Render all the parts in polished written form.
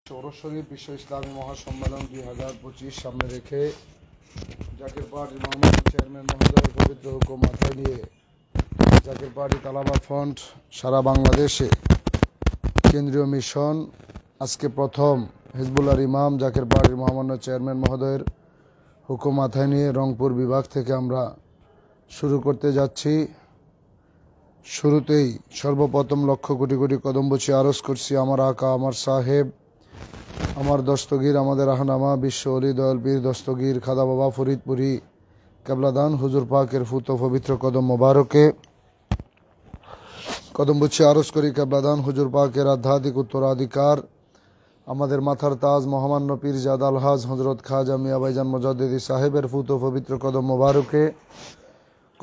ষোড়শ বিশ্ব ইসলামী মহাসম্মেলন 2025 সামনে রেখে জাকের পার্টি মোহাম্মদ চেয়ারম্যান মহোদয়ের পবিত্র হুকুম মাথায় নিয়ে জাকের পার্টি তালাবা ফ্রন্ট সারা বাংলাদেশে কেন্দ্রীয় মিশন আজকে প্রথম হিজবুল্লাহর ইমাম জাকের পার্টির মহামান্য চেয়ারম্যান মহোদয়ের হুকুম মাথায় নিয়ে রংপুর বিভাগ থেকে আমরা শুরু করতে যাচ্ছি। শুরুতেই সর্বপ্রথম লক্ষ কোটি কোটি কদম বসে আরজ করছি আমার আকা, আমার সাহেব, আমার দস্তগীর, আমাদের রাহনামা বিশ্ব অলি দয়াল পীর দস্তগীর খাদা বাবা ফরিদপুরি কেবলাদান হুজুর পাকের ফুত পবিত্র কদম মোবারকে কদম বসে আরজ করি কেবলাদান হুজুর পাকের আধ্যাত্মিক উত্তরাধিকার আমাদের মাথার তাজ মহামান্য পীরজাদা আলহাজ হজরত খাজা মিয়া ভাইজান মুজাদ্দিদি সাহেবের ফুত পবিত্র কদম মোবারকে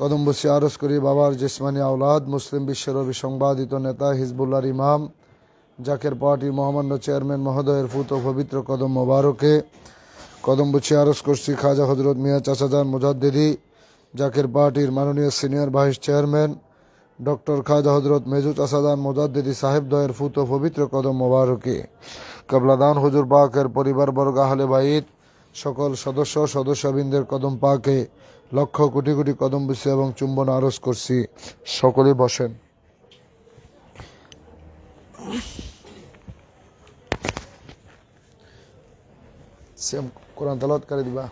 কদম বসে আরজ করি বাবার জিসমানি আওলাদ মুসলিম বিশ্বের অবিসংবাদিত নেতা হিজবুল্লাহর ইমাম জাকের পার্টির মহামান্য চেয়ারম্যান মহোদয়ের ফুত পবিত্র কদম মোবারকে কদম বসে আরজ করছি খাজা হজরত মিয়া চাচাজান মুজাদ্দিদি জাকের পার্টির মাননীয় সিনিয়র ভাইস চেয়ারম্যান ডক্টর খাজা হজরত মেজু চাচাজান মুজাদ্দিদি সাহেব দয়ের ফুত পবিত্র কদম মোবারকে কেবলাদান হুজুর পাকের পরিবারবর্গ আহলে বাইত সকল সদস্যবৃন্দের কদম পাকে লক্ষ কোটি কোটি কদম বসে এবং চুম্বন আরজ করছি। সকলে বসেন। সেম কোরআন তেলাওয়াত করে দিবা।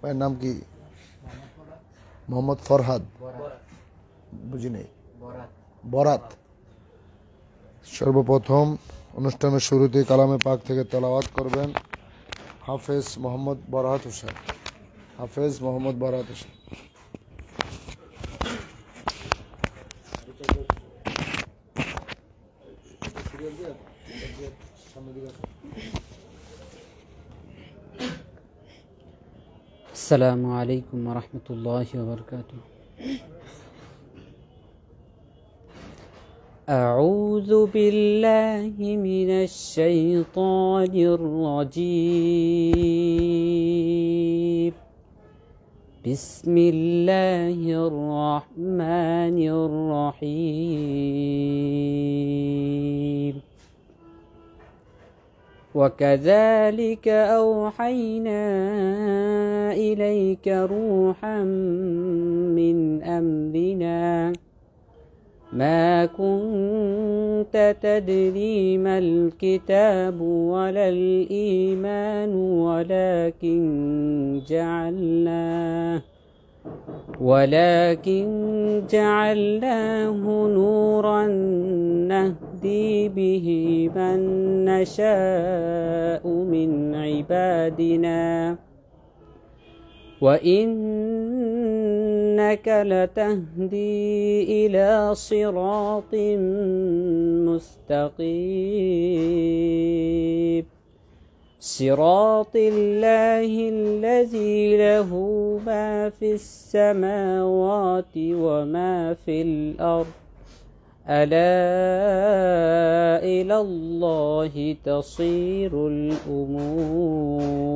ভাইয়ের নাম কি? মোহাম্মদ ফরহাদ। বুঝি নেই। বরাত। সর্বপ্রথম অনুষ্ঠানের শুরুতে কালামে পাক থেকে তেলাওয়াত করবেন হাফেজ মোহাম্মদ বরাত হোসেন। হাফেজ মোহাম্মদ বরাত হোসেন। السلام عليكم ورحمة الله وبركاته. أعوذ بالله من الشيطان الرجيم. بسم الله الرحمن الرحيم. وكذلك أوحينا إليك روحا من أمرنا ما كنت تدري ما الكتاب ولا الإيمان ولكن جعلناه نورا نهدي به من نشاء من عبادنا وإنك لتهدي إلى صراط مستقيم صراط الله الذي له ما في السماوات وما في الأرض ألا إلى الله تصير الأمور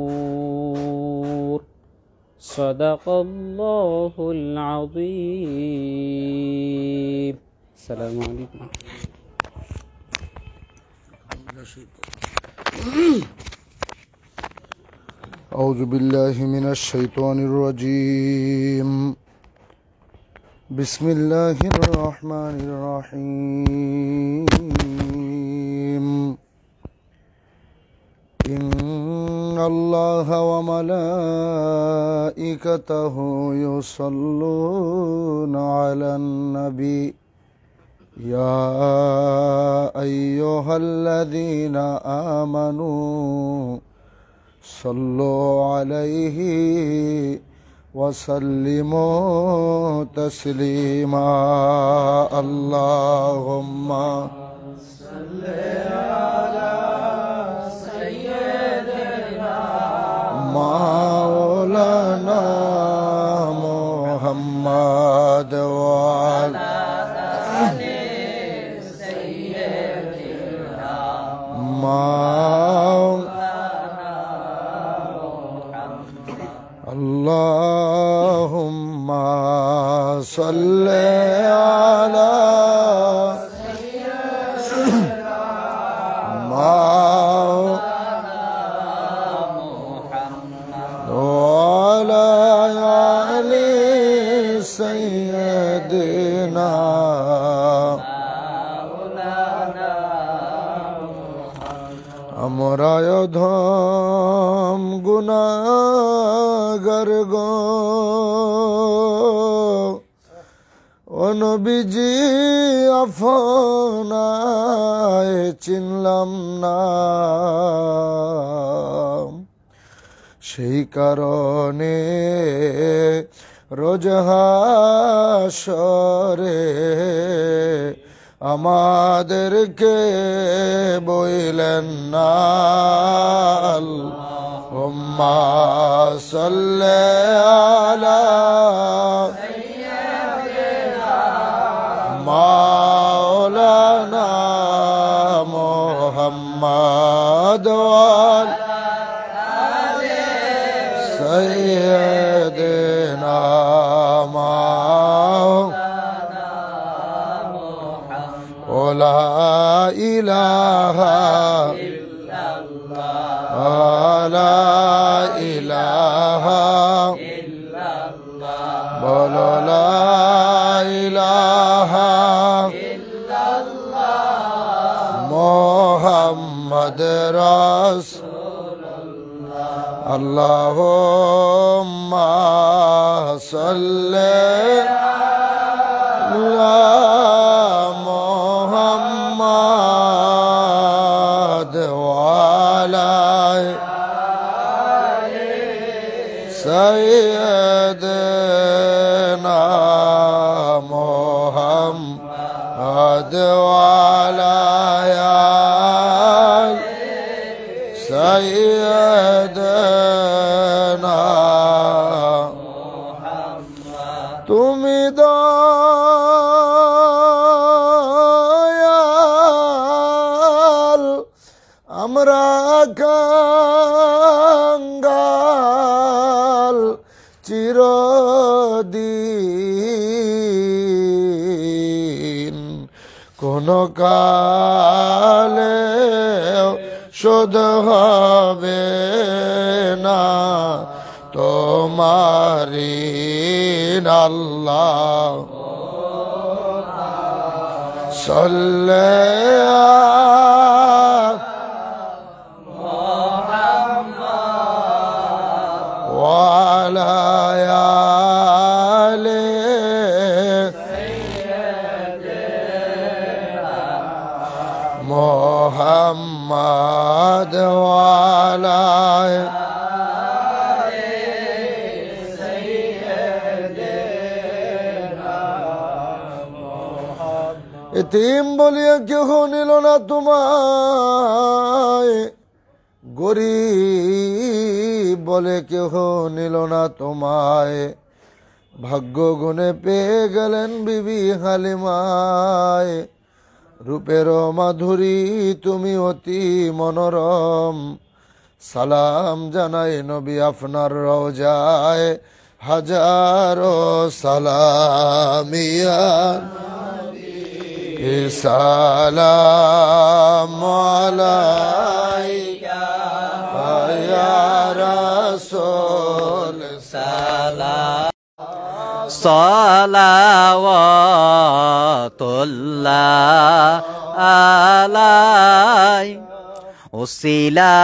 صدق الله العظيم. السلام عليكم. أعوذ بالله من الشيطان الرجيم. بسم الله الرحمن الرحيم. إن الله وملائكته يصلون على النبي يا أيها الذين آمنوا صلوا عليه وسلموا تسليما. اللهم صل على سيدنا مولانا محمد وعلى آل سيدنا اللهم صل على আমরা অধম গুনাহগার গো ও নবীজি আপনায় চিনলাম না, সেই কারণে রোজ হাসরে আমাদেরকে বইলেন না আল্লাহুম্মা সাল্লি আলা মাওলানা মুহাম্মদ ওয়া আলি সাইয়্যিদিনা লা ইলাহা ইল্লাল্লাহ লা ইলাহা ইল্লাল্লাহ বলো লা ইলাহা ইল্লাল্লাহ মুহাম্মদ রাসূলুল্লাহ আল্লাহুম্মা সাল্লি আলা سيدنا محمد وعلى آل سيدنا তুমি দয়াল আমরা কাঙ্গাল চিরদিন কোন কালে শোধ হবে না তোমারি আল্লাহ সাল্লাল্লাহু وعلى آل محمد وعلى آل سيدنا محمد এতিম বলিয়া কেহ নিল না তোমায়, গরিব বলে কেহ নিল না তোমায়, ভাগ্য গুণে পেয়ে গেলেন বিবি হালিমায়। রূপের মাধুরী তুমি অতি মনোরম, সালাম জানাই নবী আপনার রওজায়, হাজারো সালামিয়া সালাম আলাইকা ইয়া রাসূল সালাম সালাওয়াতুল্লাহ আলাই ওসিলা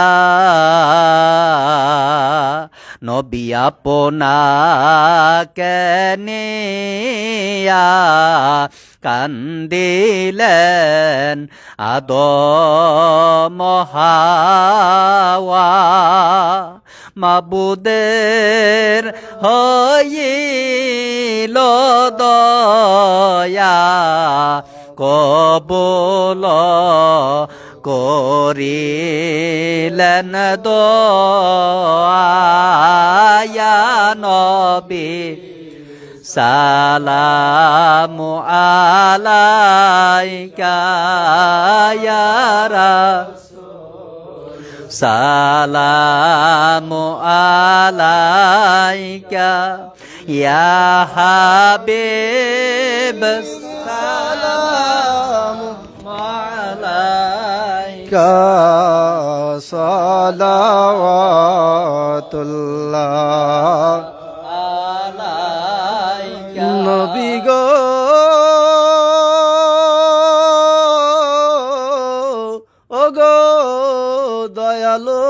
নবী আপনাকে নিয়া কান্দিলেন আদম হাওয়া, মাবুদের হইল দয়া কবুল করিলেন দয়া নবী সালামু আলাইকা ইয়া রাসূল সালামু আলাইকা ইয়া হাবিব সালামু আলাইকা সালাওয়াতুল্লাহ নবী গো ও গো দয়ালো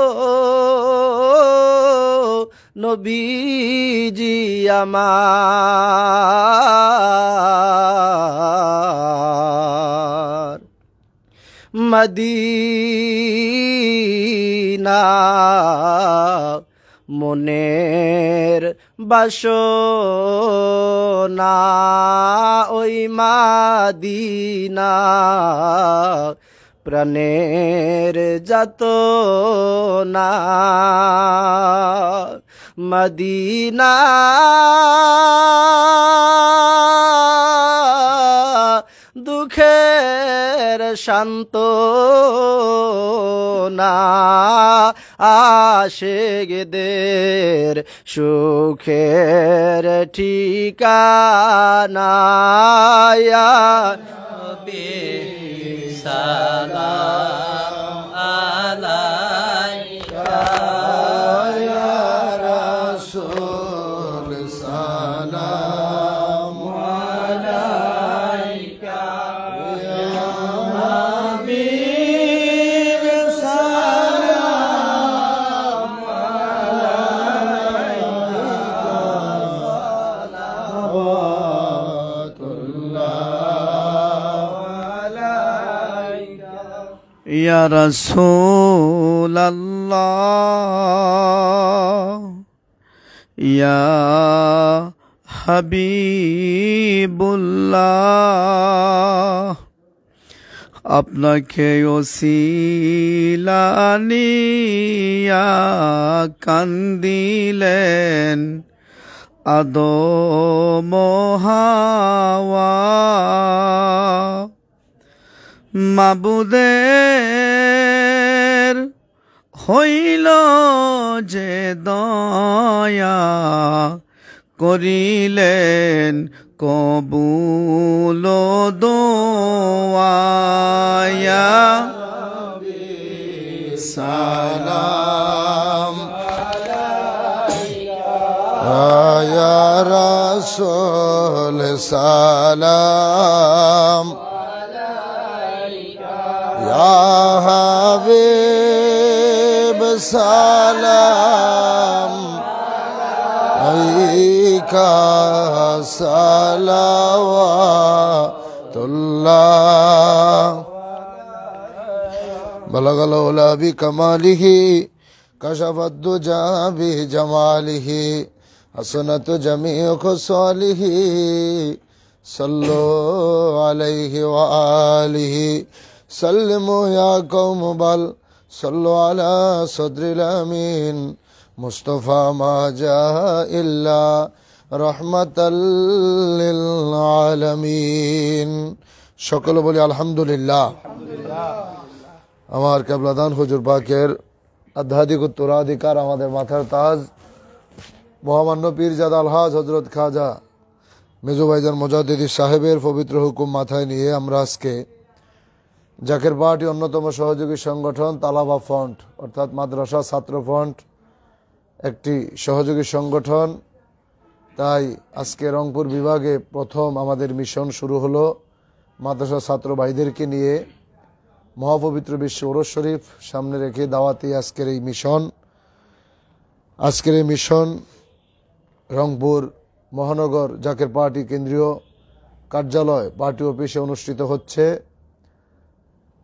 নবীজি আমার মদিনা মনের বাসনা ওই মদিনা প্রাণের যাতনা মদিনা দুঃখের সান্ত্বনা আশিকদের সুখের ঠিকানা ইয়া নবী সালাম আলাইকা ইয়া রাসূল সালাম আলাইকা ইয়া হাবিব সালাম ইয়া রাসূলাল্লাহ ইয়া হাবিবুল্লাহ আপনাকে ওসিলা নিয়া কান্দিলেন আদম হাওয়া মাবুদের হইল যে দয়া করিলেন কবুল দোয়া সালাম ইয়া রাসূল সালাম ইয়া হাবিব সালাম আলাইকা সালাওয়াতুল্লাহ বালাগাল উলা বিকামালিহি কাশাফাদ দুজা বিজামালিহি হাসনাত জামিউ খুসালিহি সাল্লু আলাইহি ওয়া আলিহি সাল্লিমু ইয়া কওম বাল সাল্লু আলা সাদরিল আমিন মুস্তাফা মা জা ইল্লা রাহমাতাল লিল আলামিন। সকলে বলি আলহামদুলিল্লাহ। আমার কেবলাদান হুজুর পাকের আধ্যাত্মিক উত্তরাধিকার আমাদের মাথার তাজ মহামান্য পীরজাদা আলহাজ হযরত খাজা মেজো ভাইজান মুজাদ্দিদি সাহেবের পবিত্র হুকুম মাথায় নিয়ে আমরা আজকে জাকের পার্টি অন্যতম সহযোগী সংগঠন তালাবা ফ্রন্ট অর্থাৎ মাদ্রাসা ছাত্র ফ্রন্ট একটি সহযোগী সংগঠন, তাই আজকে রংপুর বিভাগে প্রথম আমাদের মিশন শুরু হলো মাদ্রাসা ছাত্র ভাইদেরকে নিয়ে মহাপবিত্র বিশ্ব ওরস শরীফ সামনে রেখে দাওয়াতি আজকের এই মিশন রংপুর মহানগর জাকের পার্টি কেন্দ্রীয় কার্যালয় পার্টি অফিসে অনুষ্ঠিত হচ্ছে।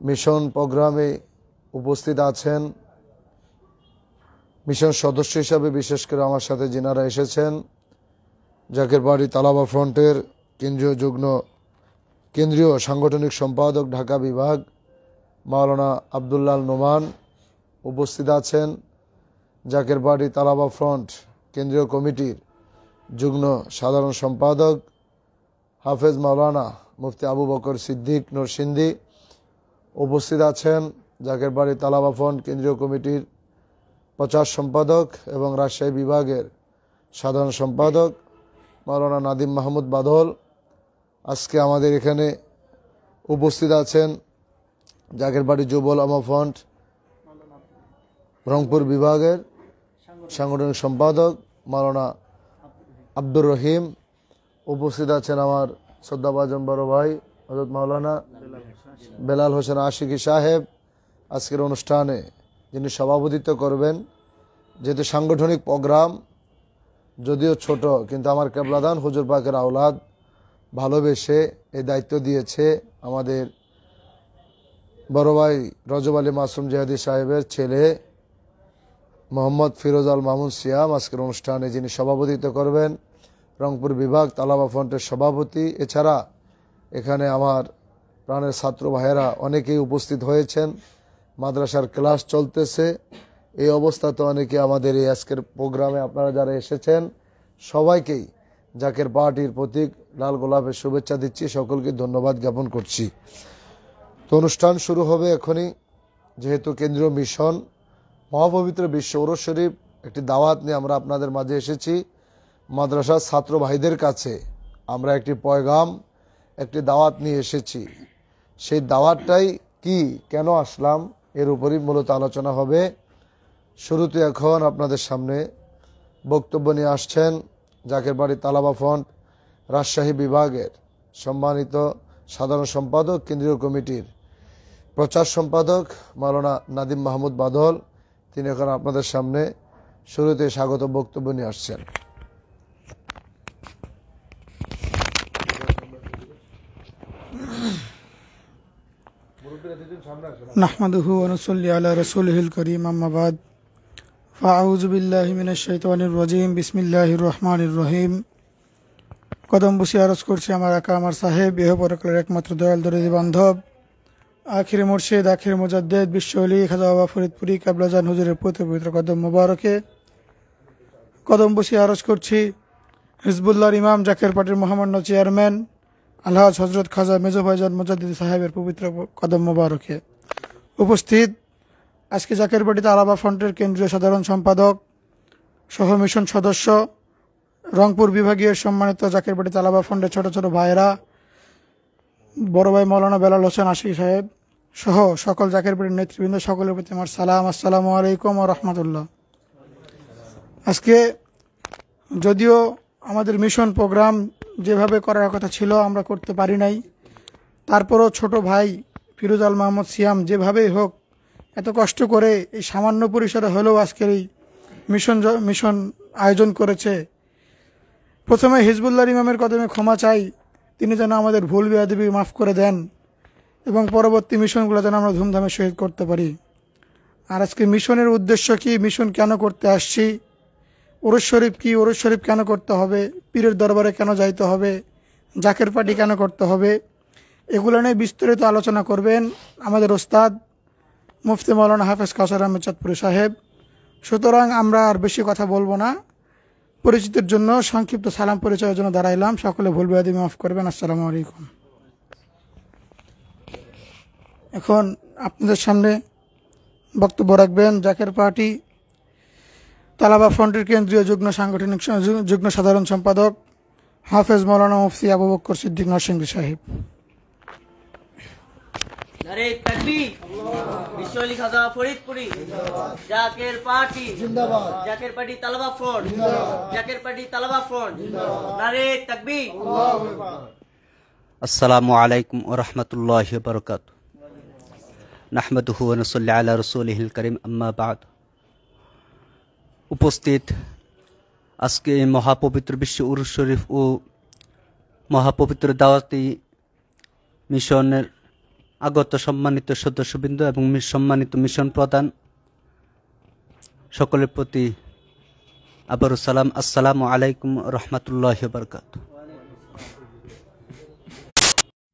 মিশন প্রোগ্রামে উপস্থিত আছেন মিশন সদস্য হিসাবে বিশেষ করে আমার সাথে যিনারা এসেছেন জাকের পার্টি তালাবা ফ্রন্টের কেন্দ্রীয় সাংগঠনিক সম্পাদক ঢাকা বিভাগ মাওলানা আব্দুল্লাহ নোমান উপস্থিত আছেন, জাকের পার্টি তালাবা ফ্রন্ট কেন্দ্রীয় কমিটির যুগ্ম সাধারণ সম্পাদক হাফেজ মাওলানা মুফতি আবু বকর সিদ্দিক নরসিন্দি উপস্থিত আছেন, জাকের বাড়ি তালাবা ফ্রন্ট কেন্দ্রীয় কমিটির প্রচার সম্পাদক এবং রাজশাহী বিভাগের সাধারণ সম্পাদক মাওলানা নাদিম মাহমুদ বাদল। আজকে আমাদের এখানে উপস্থিত আছেন জাকের বাড়ি যুবল আমা ফ্রন্ট রংপুর বিভাগের সাংগঠনিক সম্পাদক মাওলানা আব্দুর রহিম। উপস্থিত আছেন আমার শ্রদ্ধাভাজন বড় ভাই হযরত মাওলানা বেলাল হোসেন আশিকি সাহেব। আজকের অনুষ্ঠানে যিনি সভাপতিত্ব করবেন। যেহেতু সাংগঠনিক প্রোগ্রাম যদিও ছোট, কিন্তু আমার কেবলাদান হুজুর পাকের আওলাদ ভালোবেসে এই দায়িত্ব দিয়েছে। আমাদের বড় ভাই রজব আলী মাসুম জিহাদি সাহেবের ছেলে মোহাম্মদ ফিরোজ আল মামুন সিয়াম আজকের অনুষ্ঠানে যিনি সভাপতিত্ব করবেন, রংপুর বিভাগ তালাবা ফ্রন্টের সভাপতি। এছাড়া এখানে আমার প্রাণের ছাত্র ভাইয়েরা অনেকেই উপস্থিত হয়েছেন। মাদ্রাসার ক্লাস চলতেছে, এই অবস্থাতে অনেকে আমাদের এই আজকের প্রোগ্রামে আপনারা যারা এসেছেন সবাইকেই জাকের পার্টির প্রতীক লাল গোলাপের শুভেচ্ছা দিচ্ছি, সকলকে ধন্যবাদ জ্ঞাপন করছি। তো অনুষ্ঠান শুরু হবে এখনই। যেহেতু কেন্দ্রীয় মিশন মহাপবিত্র বিশ্ব উরস শরীফ একটি দাওয়াত নিয়ে আমরা আপনাদের মাঝে এসেছি। মাদ্রাসার ছাত্র ভাইদের কাছে আমরা একটি পয়গাম, একটি দাওয়াত নিয়ে এসেছি। সেই দাওয়াতটাই কি, কেন আসলাম, এর উপরই মূলত আলোচনা হবে। শুরুতে এখন আপনাদের সামনে বক্তব্য নিয়ে আসছেন জাকের বাড়ি তালাবা ফ্রন্ট রাজশাহী বিভাগের সম্মানিত সাধারণ সম্পাদক, কেন্দ্রীয় কমিটির প্রচার সম্পাদক মাওলানা নাদিম মাহমুদ বাদল। তিনি এখন আপনাদের সামনে শুরুতে স্বাগত বক্তব্য নিয়ে আসছেন। নাহমাদুহু ওয়া নুসাল্লি আলা রাসূলিহিল কারীম, আম্মা বাদ। ফাআউযু বিল্লাহি মিনাশ শাইতানির রাজীম, বিসমিল্লাহির রহমানির রহিম। কদম বসে আরজ করছি আমার আকা আমার সাহেব, ইহ পরকালের একমাত্র দয়াল দরদি বান্ধব, আখিরে মুর্শিদ, আখিরে মুজাদ্দেদ, বিশ্ব ওলি খাজা বাবা ফরিদপুরি কাবলাজান হুজুরের পবিত্র কদম মোবারকে কদম বসে আরজ করছি হিজবুল্লাহর ইমাম জাকের পার্টির মহামান্য চেয়ারম্যান আলহাজ হজরত খাজা মেজো ভাইজান মুজাদ্দিদ সাহেবের পবিত্র কদম মোবারকে। উপস্থিত আজকে জাকের পার্টি তালাবা ফ্রন্টের কেন্দ্রীয় সাধারণ সম্পাদক সহ মিশন সদস্য, রংপুর বিভাগীয় সম্মানিত জাকের পার্টি তালাবা ফ্রন্টের ছোট ছোট ভাইয়েরা, বড় ভাই মৌলানা বেলাল হোসেন আশিক সাহেব সহ সকল জাকের পার্টির নেতৃবৃন্দ, সকলের প্রতি আমার সালাম, আসসালামু আলাইকুম ওয়া রাহমাতুল্লাহ। আজকে যদিও আমাদের মিশন প্রোগ্রাম যেভাবে করার কথা ছিল আমরা করতে পারি নাই, তারপরও ছোট ভাই ফিরোজ আল মাহমুদ সিয়াম যেভাবেই হোক এত কষ্ট করে এই সামান্য পরিসরে হলেও আজকের এই মিশন আয়োজন করেছে। প্রথমে হিজবুল্লাহর ইমামের কদমে ক্ষমা চাই, তিনি যেন আমাদের ভুল বেয়াদবি মাফ করে দেন এবং পরবর্তী মিশনগুলো যেন আমরা ধুমধামে শহীদ করতে পারি। আর আজকে মিশনের উদ্দেশ্য কি, মিশন কেন করতে আসছি, উরস শরীফ কি, উরস শরীফ কেন করতে হবে, পীরের দরবারে কেন যাইতে হবে, জাকের পার্টি কেন করতে হবে, এগুলো নিয়ে বিস্তারিত আলোচনা করবেন আমাদের ওস্তাদ মুফতি মাওলানা হাফেজ কাউসার আহমেদ চাঁদপুরি সাহেব। সুতরাং আমরা আর বেশি কথা বলবো না, পরিচিতির জন্য সংক্ষিপ্ত সালাম পরিচয়ের জন্য দাঁড়াইলাম। সকলে ভুল বেয়াদবি মাফ করবেন। আসসালামু আলাইকুম। এখন আপনাদের সামনে বক্তব্য রাখবেন জাকের পার্টি তালাবা ফ্রন্টের কেন্দ্রীয় যুগ্ম সাধারণ সম্পাদক হাফেজ মৌলানা মুফতি আবু বকর সিদ্দিক নরসিংদী সাহেব। নারে তাকবীর, বিশ্ব ওলি খাজা ফরিদপুরি, জাকের পার্টি জিন্দাবাদ, জাকের পার্টি তালাবা ফ্রন্ট জিন্দাবাদ, জাকের পার্টি তালাবা ফ্রন্ট জিন্দাবাদ, নারে তাকবীর, আল্লাহু আকবার। আসসালামু আলাইকুম ওয়া রাহমাতুল্লাহি ওয়া বারাকাতুহু। নাহমাদুহু ওয়া নুসাল্লি আলা রাসূলিহিল কারীম, আম্মা বাদ। উপস্থিত আজকে মহাপবিত্র বিশ্ব উরুস শরীফ ও মহাপবিত্র দাওয়াতি মিশনের আগত সম্মানিত সদস্যবৃন্দ এবং সম্মানিত মিশন প্রধান, সকলের প্রতি আবারও সালাম, আসসালামু আলাইকুম রহমতুল্লাহি ওয়া বারাকাতুহু।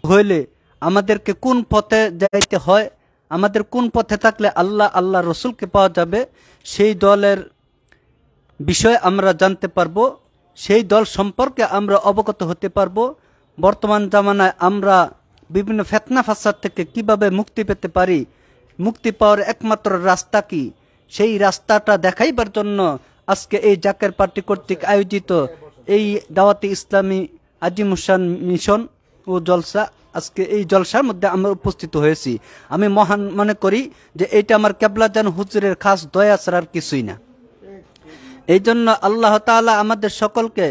হইলে আমাদেরকে কোন পথে যাইতে হয়, আমাদের কোন পথে থাকলে আল্লাহ রসুলকে পাওয়া যাবে, সেই দলের বিষয়ে আমরা জানতে পারবো, সেই দল সম্পর্কে আমরা অবগত হতে পারবো। বর্তমান জামানায় আমরা বিভিন্ন ফিতনা ফাসাদ থেকে কিভাবে মুক্তি পেতে পারি, মুক্তি পাওয়ার একমাত্র রাস্তা কি, সেই রাস্তাটা দেখাইবার জন্য আজকে এই জাকের পার্টি কর্তৃক আয়োজিত এই দাওয়াতি ইসলামী আজিমুসান মিশন ও জলসা, আজকে এই জলসার মধ্যে আমরা উপস্থিত হয়েছি। আমি মহান মনে করি যে এটা আমার কেবলাজান হুজুরের খাস দয়া ছাড়ার কিছুই না। এই জন্য আল্লাহ তাআলা আমাদের সকলকে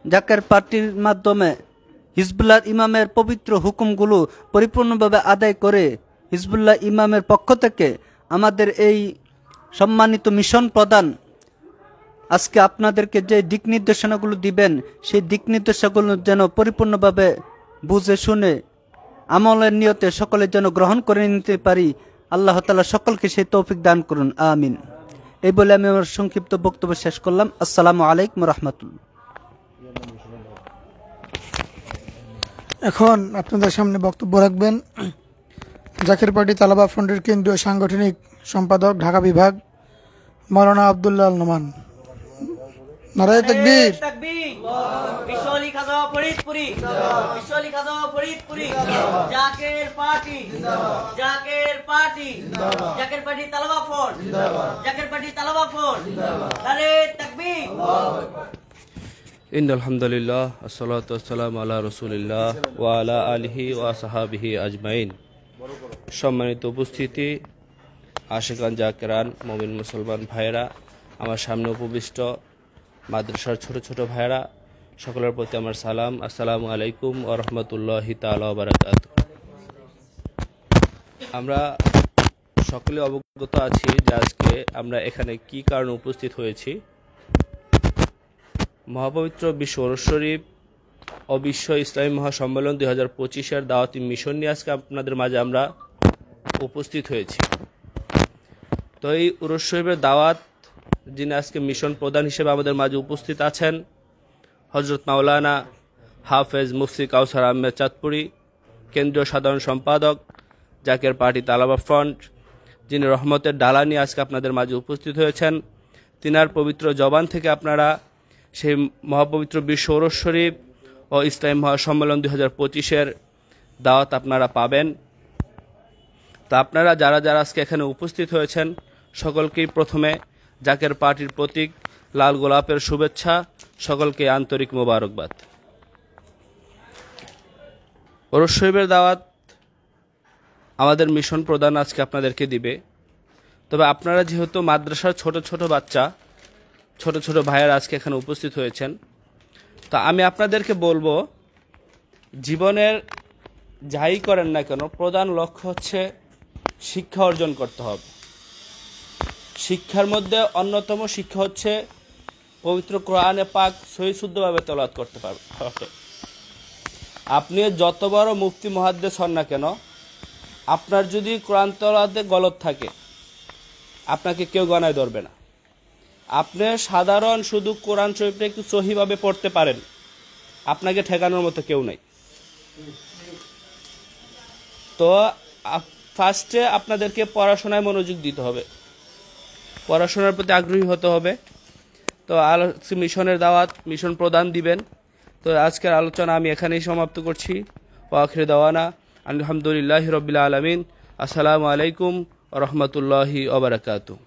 জাকের পার্টির মাধ্যমে হিজবুল্লাহ ইমামের পবিত্র হুকুমগুলো পরিপূর্ণভাবে আদায় করে হিজবুল্লাহ ইমামের পক্ষ থেকে আমাদের এই সম্মানিত মিশন প্রধান আজকে আপনাদেরকে যে দিক নির্দেশনাগুলো দিবেন সেই দিক নির্দেশনাগুলো যেন পরিপূর্ণভাবে বুঝে শুনে আমলের নিয়তে সকলে যেন গ্রহণ করে নিতে পারি। আল্লাহ তাআলা সকলকে সেই তৌফিক দান করুন, আমিন। এই বলে আমি আমার সংক্ষিপ্ত বক্তব্য শেষ করলাম। আসসালামু আলাইকুম রহমতুল্লাহ। এখন আপনাদের সামনে বক্তব্য রাখবেন জাকের পার্টি তালাবা ফ্রন্টের কেন্দ্রীয় সাংগঠনিক সম্পাদক ঢাকা বিভাগ মাওলানা আব্দুল্লাহ আল নোমান। নারায়ে তাকবীর। বিশ্বলি খাজা ফরিদপুরি, বিশ্বলি Khaja Faridpuri, Zaker party, Zaker party, Zaker party Talaba front, Zaker party Talaba front. নারায়ে তাকবীর। ইন্নাল হামদুলিল্লাহ আসসালাতু ওয়াসসালামু আলা রাসূলিল্লাহ ওয়া আলা আলিহি ওয়া সাহাবিহি আজমাইন। সম্মানিত উপস্থিতি, আশিকান জাকেরান মুমিন মুসলমান ভাইরা, আমার সামনে উপবিষ্ট মাদ্রাসার ছোট ছোট ভাইরা, সকলের প্রতি আমার সালাম। আসসালামু আলাইকুম ওয়া রাহমাতুল্লাহি তাআলা ওয়া বারাকাতুহু। আমরা সকলে অবগত আছি যে আজকে আমরা এখানে কি কারণে উপস্থিত হয়েছি। মহাপবিত্র বিশ্ব ওরস শরীফ ও বিশ্ব ইসলামী মহাসম্মেলন 2025-এর দাওয়াতি মিশন নিয়ে আজকে আপনাদের মাঝে আমরা উপস্থিত হয়েছি। তো এই উরস শরীফের দাওয়াত যিনি আজকে মিশন প্রধান হিসেবে আমাদের মাঝে উপস্থিত আছেন, হজরত মাওলানা হাফেজ মুফতি কাউসার আহমেদ চাঁদপুরি, কেন্দ্রীয় সাধারণ সম্পাদক জাকের পার্টি তালাবা ফ্রন্ট, যিনি রহমতের ডালা নিয়ে আজকে আপনাদের মাঝে উপস্থিত হয়েছেন। তিনার পবিত্র জবান থেকে আপনারা সেই মহাপবিত্র বিশ্ব ওরস শরীফ ও ইসলামী মহাসম্মেলন 2025-এর দাওয়াত আপনারা পাবেন। তা আপনারা যারা যারা আজকে এখানে উপস্থিত হয়েছেন সকলকেই প্রথমে জাকের পার্টির প্রতীক লাল গোলাপের শুভেচ্ছা, সকলকে আন্তরিক মোবারকবাদ। ওরস শরীফের দাওয়াত আমাদের মিশন প্রধান আজকে আপনাদেরকে দিবে। তবে আপনারা যেহেতু মাদ্রাসার ছোট ছোট বাচ্চা, ছোট ছোট ভাইয়েরা আজকে এখানে উপস্থিত হয়েছেন, তা আমি আপনাদেরকে বলবো, জীবনের যাই করেন না কেন প্রধান লক্ষ্য হচ্ছে শিক্ষা অর্জন করতে হবে। শিক্ষার মধ্যে অন্যতম শিক্ষা হচ্ছে পবিত্র কোরআনে পাক সহি শুদ্ধভাবে তেলাওয়াত করতে হবে। আপনি যত বড় মুফতি মুহাদ্দিস হন না কেন, আপনার যদি কোরআন তেলাওয়াতে গলত থাকে আপনাকে কেউ গণায় ধরবে না। আপনি সাধারণ শুধু কোরআন শরীফটা একটু সহিভাবে পড়তে পারেন, আপনাকে ঠেকানোর মতো কেউ নাই। তো ফার্স্টে আপনাদেরকে পড়াশোনায় মনোযোগ দিতে হবে, পড়াশোনার প্রতি আগ্রহী হতে হবে। তো মিশনের দাওয়াত মিশন প্রদান দিবেন। তো আজকের আলোচনা আমি এখানেই সমাপ্ত করছি। ওয়া আখিরু দাওয়ানা আলহামদুলিল্লাহি রাব্বিল আলামিন। আসসালামু আলাইকুম ওয়া রাহমাতুল্লাহি ওয়া বারাকাতুহু।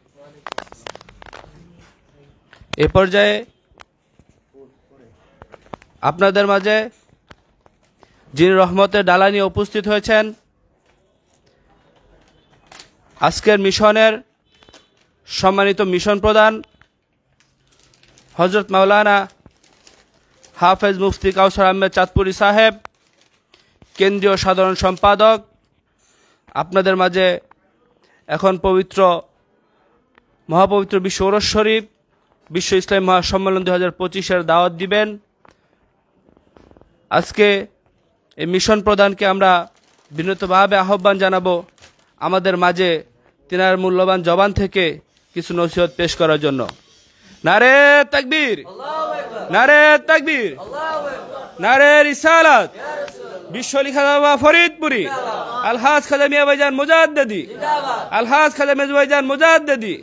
এ পর্যায়ে আপনাদের মাঝে যিনি রহমতের ডালা নিয়ে উপস্থিত হয়েছেন, আজকের মিশনের সম্মানিত মিশন প্রধান হজরত মাওলানা হাফেজ মুফতি কাউসার আহমেদ চাঁদপুরি সাহেব, কেন্দ্রীয় সাধারণ সম্পাদক, আপনাদের মাঝে এখন মহাপবিত্র বিশ্ব ওরস শরীফ বিশ্ব ইসলামী মহাসম্মেলন 2025-এর দাওয়াত দিবেন। আজকে এই মিশন প্রধানকে আমরা বিনীতভাবে আহ্বান জানাবো আমাদের মাঝে তিনার মূল্যবান জবান থেকে কিছু নসিহত পেশ করার জন্য। নারে তাকবীর, নারে তাকবীর, নারে রিসালাত। বিশ্বলি খাজা ফরিদপুরি, আলহাজ খাজা মিয়া ভাইজান Mujaddidi, Alhaj Khaja Mezu Bhaijan Mujaddidi,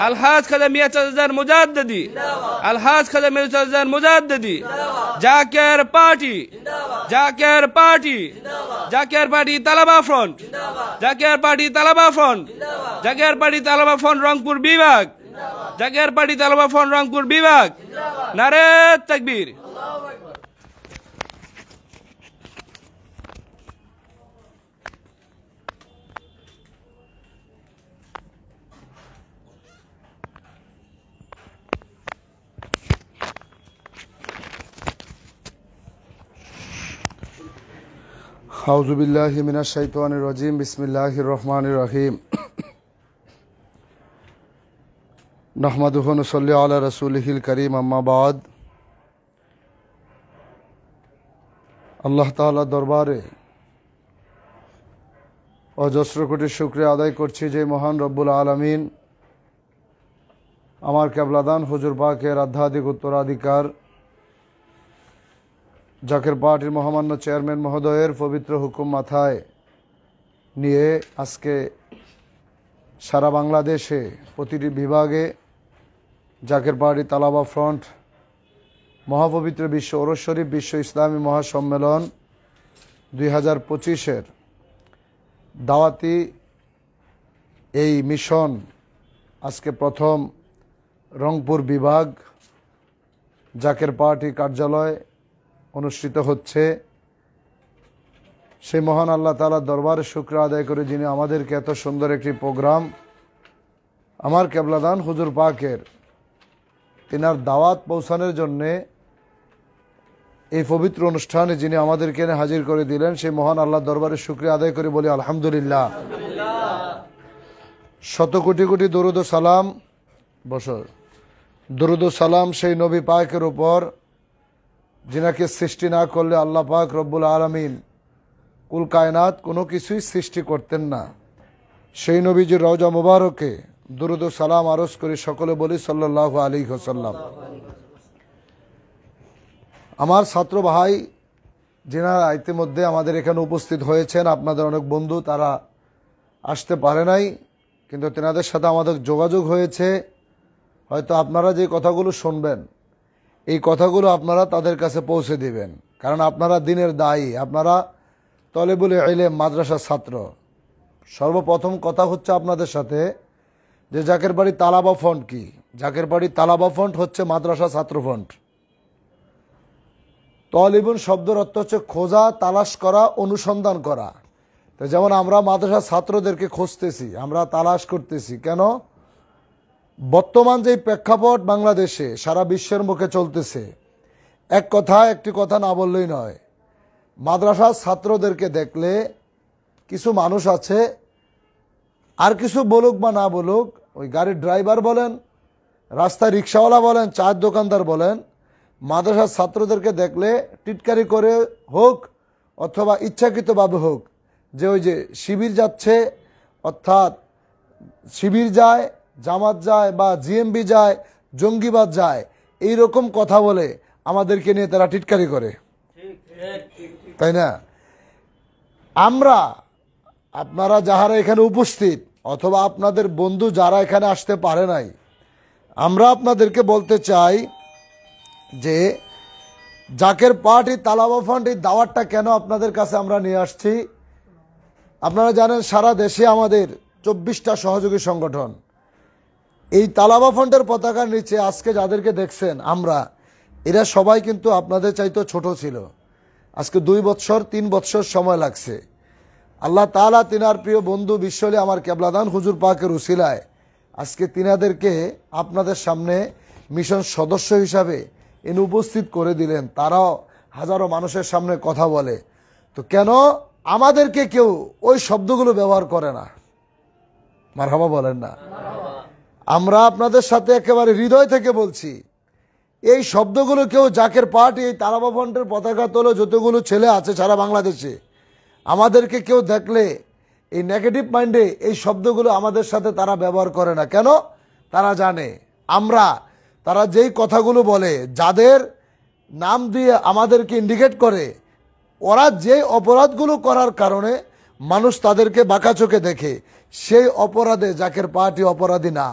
Alhaj Khaja Miya Chachajan Mujaddidi, Alhaj Khaja Mezu Chachajan Mujaddidi. Zaker party, Zaker party, Zaker party Talaba front, Zaker party Talaba front, Zaker party Talaba front Rangpur বিভাগ, জাকের পার্টি তালাবা ফ্রন্ট রংপুর বিভাগ। নারে তাকবীর। আউযু বিল্লাহি মিনাশ শাইতানির রাজিম। বিসমিল্লাহির রহমানির রহিম। নাহমাদুহু ওয়া নুসাল্লি আলা রাসূলিহিল কারীম আম্মা বাদ। আল্লাহ তাআলার দরবারে অজস্র কোটি শুকরিয়া আদায় করছি যে মহান রব্বুল আলামিন আমার কেবলাদান হুজুর পাকের আধ্যাত্মিক উত্তরাধিকার জাকের পার্টির মহামান্য চেয়ারম্যান মহোদয়ের পবিত্র হুকুম মাথায় নিয়ে আজকে সারা বাংলাদেশে প্রতিটি বিভাগে জাকের পার্টি তালাবা ফ্রন্ট মহাপবিত্র বিশ্ব ওরস শরীফ বিশ্ব ইসলামী মহাসম্মেলন 2025-এর দাওয়াতি এই মিশন আজকে প্রথম রংপুর বিভাগ জাকের পার্টি কার্যালয় অনুষ্ঠিত হচ্ছে। সেই মহান আল্লাহ তাআলার দরবারে শুকরিয়া আদায় করে যিনি আমাদেরকে এত সুন্দর একটি প্রোগ্রাম আমার কেবলাদান হুজুর পাকের তিনার দাওয়াত পৌঁছানোর জন্যে এই পবিত্র অনুষ্ঠানে যিনি আমাদেরকে এনে হাজির করে দিলেন সেই মহান আল্লাহর দরবারে শুকরিয়া আদায় করে বলি আলহামদুলিল্লাহ। শত কোটি কোটি দরুদ ও সালাম দরুদ ও সালাম সেই নবী পাকের উপর যিনাকে সৃষ্টি না করলে আল্লাহ পাক রব্বুল আলামিন কুল কায়নাত কোনো কিছুই সৃষ্টি করতেন না। সেই নবীজির রওজা মুবারকে দরুদ ও সালাম আরজ করে সকলে বলি সাল্লাল্লাহু আলাইহি ওয়াসাল্লাম। আমার ছাত্র ভাই যিনারা ইতিমধ্যে আমাদের এখানে উপস্থিত হয়েছেন, আপনাদের অনেক বন্ধু তারা আসতে পারে নাই, কিন্তু তেনাদের সাথে আমাদের যোগাযোগ হয়েছে। হয়তো আপনারা যে কথাগুলো শুনবেন এই কথাগুলো আপনারা তাদের কাছে পৌঁছে দিবেন, কারণ আপনারা দিনের দায়ী, আপনারা তলেবুল ইলম মাদ্রাসার ছাত্র। সর্বপ্রথম কথা হচ্ছে আপনাদের সাথে যে জাকের বাড়ি তালাবা ফন্ড কি। জাকের বাড়ি তালাবা ফন্ড হচ্ছে মাদ্রাসা ছাত্র ফন্ড। তলিবুন শব্দের অর্থ হচ্ছে খোঁজা, তালাশ করা, অনুসন্ধান করা। তো যেমন আমরা মাদ্রাসা ছাত্রদেরকে খুঁজতেছি, আমরা তালাশ করতেছি। কেন? বর্তমান যে প্রেক্ষাপট বাংলাদেশে সারা বিশ্বের মুখে চলতেছে, একটি কথা না বললেই নয়। মাদ্রাসার ছাত্রদেরকে দেখলে কিছু মানুষ আছে, আর কিছু বলুক বা না বলুক, ওই গাড়ির ড্রাইভার বলেন, রাস্তায় রিক্সাওয়ালা বলেন, চায়ের দোকানদার বলেন, মাদ্রাসার ছাত্রদেরকে দেখলে টিটকারি করে হোক অথবা ইচ্ছাকৃতভাবে হোক, যে ওই যে শিবির যাচ্ছে, অর্থাৎ শিবির যায়, জামাত যায় বা জিএমবি যায়, জঙ্গিবাদ যায়, এই রকম কথা বলে আমাদেরকে নিয়ে তারা টিটকারি করে, তাই না? আমরা, আপনারা যারা এখানে উপস্থিত অথবা আপনাদের বন্ধু যারা এখানে আসতে পারে নাই, আমরা আপনাদেরকে বলতে চাই যে জাকের পার্টি তালাবা ফান্ড এই দাওয়াতটা কেন আপনাদের কাছে আমরা নিয়ে আসছি। আপনারা জানেন সারা দেশে আমাদের 24টা সহযোগী সংগঠন। এই তালাবা ফান্ডের পতাকার নিচে আজকে যাদেরকে দেখছেন আমরা, এরা সবাই কিন্তু আপনাদের চাইতে ছোট ছিল। আজকে 2 বছর 3 বছর সময় লাগছে। আল্লাহ তাআলা তিনার প্রিয় বন্ধু বিশ্বলি আমার কেবলাদান হুজুর পাকের উসিলায় আজকে তিনাদেরকে আপনাদের সামনে মিশন সদস্য হিসাবে এনে উপস্থিত করে দিলেন। তারাও হাজারো মানুষের সামনে কথা বলে, তো কেন আমাদেরকে কেউ ওই শব্দগুলো ব্যবহার করে না? মারহাবা বলেন না? আমরা আপনাদের সাথে একেবারে হৃদয় থেকে বলছি, এই শব্দগুলো কেউ জাকের পার্টি এই তালাবা ফন্ডের পতাকা তোলে যতগুলো ছেলে আছে সারা বাংলাদেশে, আমাদেরকে কেউ দেখলে এই নেগেটিভ মাইন্ডে এই শব্দগুলো আমাদের সাথে তারা ব্যবহার করে না। কেন? তারা জানে আমরা, তারা যেই কথাগুলো বলে, যাদের নাম দিয়ে আমাদেরকে ইন্ডিকেট করে, ওরা যেই অপরাধগুলো করার কারণে মানুষ তাদেরকে বাঁকা চোখে দেখে, সেই অপরাধে জাকের পার্টি অপরাধী না।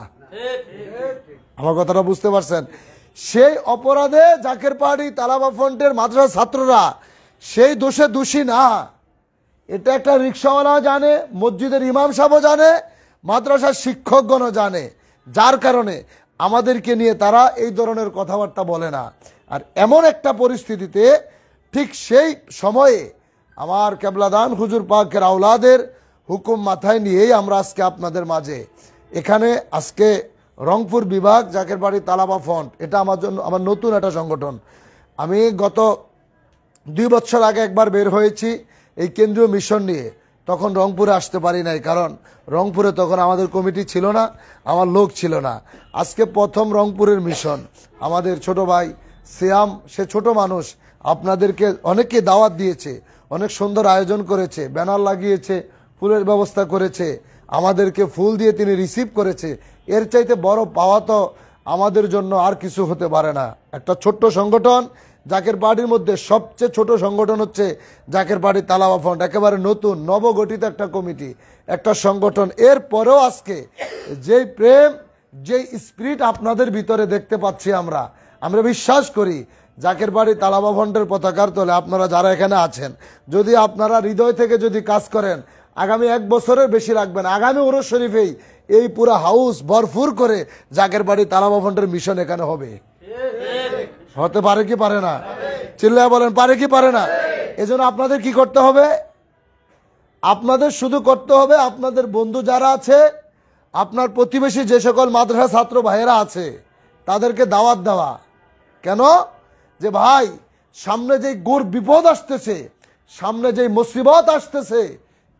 আমার কথাটা বুঝতে পারছেন? সেই অপরাধে জাকের পার্টি তালাবা ফন্ডের মাদ্রাসা ছাত্ররা সেই দোষে দোষী না। এটা একটা রিক্সাওয়ালা জানে, মসজিদের ইমাম সাহেবও জানে, মাদ্রাসার শিক্ষকগণও জানে, যার কারণে আমাদেরকে নিয়ে তারা এই ধরনের কথাবার্তা বলে না। আর এমন একটা পরিস্থিতিতে ঠিক সেই সময়ে আমার কেবলাদান হুজুর পাকের আওলাদের হুকুম মাথায় নিয়েই আমরা আজকে আপনাদের মাঝে এখানে আজকে রংপুর বিভাগ জাকের বাড়ি তালাবা ফন্ড, এটা আমার জন্য আমার নতুন একটা সংগঠন। আমি গত 2 বছর আগে একবার বের হয়েছি এই কেন্দ্রীয় মিশন নিয়ে, তখন রংপুরে আসতে পারি নাই, কারণ রংপুরে তখন আমাদের কমিটি ছিল না, আমার লোক ছিল না। আজকে প্রথম রংপুরের মিশন, আমাদের ছোট ভাই সিয়াম, সে ছোট মানুষ, আপনাদেরকে অনেককে দাওয়াত দিয়েছে, অনেক সুন্দর আয়োজন করেছে, ব্যানার লাগিয়েছে, ফুলের ব্যবস্থা করেছে, আমাদেরকে ফুল দিয়ে তিনি রিসিভ করেছে। এর চাইতে বড় পাওয়া তো আমাদের জন্য আর কিছু হতে পারে না। একটা ছোট্ট সংগঠন, জাকের পার্টির মধ্যে সবচেয়ে ছোট সংগঠন হচ্ছে জাকের পার্টি তালাবা ফ্রন্ট, একেবারে নতুন নবগঠিত একটা কমিটি, একটা সংগঠন। এর পরেও আজকে যেই প্রেম, যেই স্পিরিট আপনাদের ভিতরে দেখতে পাচ্ছি আমরা বিশ্বাস করি জাকের পার্টি তালাবা ফ্রন্টের পতাকার তলে আপনারা যারা এখানে আছেন, যদি আপনারা হৃদয় থেকে যদি কাজ করেন, আগামী 1 বছরের বেশি রাখবেন, আগামী উরুস শরীফেই এই পুরো হাউস ভরপুর করে জাকের বাড়ি তালাবা ফ্রন্টের মিশন এখানে হবে। হতে পারে কি পারে না? চিল্লায় বলেন, পারে কি পারে না? এজন্য আপনাদের কি করতে হবে? আপনাদের শুধু করতে হবে, আপনাদের বন্ধু যারা আছে, আপনার প্রতিবেশী যে সকল মাদ্রাসা ছাত্র ভাইয়েরা আছে, তাদেরকে দাওয়াত দেওয়া। কেন? যে ভাই, সামনে যেই গুর বিপদ আসতেছে, সামনে যেই মুসিবত আসতেছে,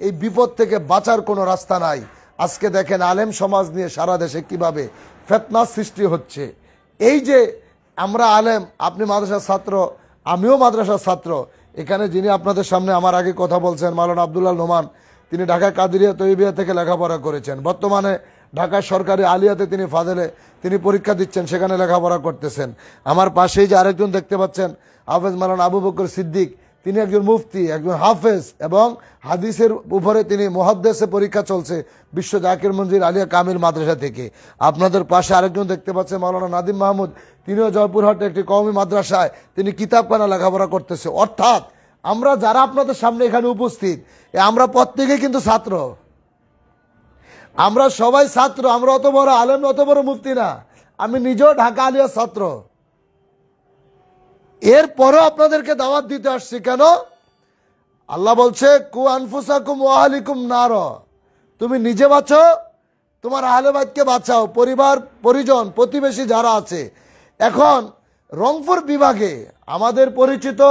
এই বিপদ থেকে বাঁচার কোনো রাস্তা নাই। আজকে দেখেন আলেম সমাজ নিয়ে সারা দেশে কিভাবে ফিতনা সৃষ্টি হচ্ছে। এই যে আমরা আলেম, আপনি মাদ্রাসার ছাত্র, আমিও মাদ্রাসার ছাত্র, এখানে যিনি আপনাদের সামনে আমার আগে কথা বলছেন মাওলানা আব্দুল্লাহ নোমান, তিনি ঢাকা কাদিরিয়া তৈবিয়া থেকে লেখাপড়া করেছেন, বর্তমানে ঢাকা সরকারি আলিয়াতে তিনি ফাজেলে তিনি পরীক্ষা দিচ্ছেন, সেখানে লেখাপড়া করতেছেন। আমার পাশেই যে আরেকজন দেখতে পাচ্ছেন হাফেজ মাওলানা আবু বকর সিদ্দিক, তিনি একজন মুফতি, একজন হাফেজ, এবং হাদিসের উপরে তিনি মুহাদ্দিসে পরীক্ষা চলছে বিশ্ব জাকির মঞ্জিল আলিয়া কামিল মাদ্রাসা থেকে। আপনাদের পাশে আরেকজন দেখতে পাচ্ছেন মাওলানা নাদিম মাহমুদ, তিনিও জয়পুরহাটে একটি কওমি মাদ্রাসায় তিনি কিতাবখানা লেখাপড়া করতেছে। অর্থাৎ আমরা যারা আপনাদের সামনে এখানে উপস্থিত, আমরা প্রত্যেকেই কিন্তু ছাত্র, আমরা সবাই ছাত্র। আমরা অত বড় আলেম, অত বড় মুফতি না, আমি নিজেও ঢাকা আলিয়া ছাত্র। এরপরও আপনাদেরকে দাওয়াত দিতে আসছি। কেন? আল্লাহ বলছে কু আনফুসাকুম ওয়া আহলিকুম নার, তুমি নিজে বাঁচো, তোমার আহলে বাইতকে বাঁচাও, পরিবার পরিজন প্রতিবেশী যারা আছে। এখন রংপুর বিভাগে আমাদের পরিচিত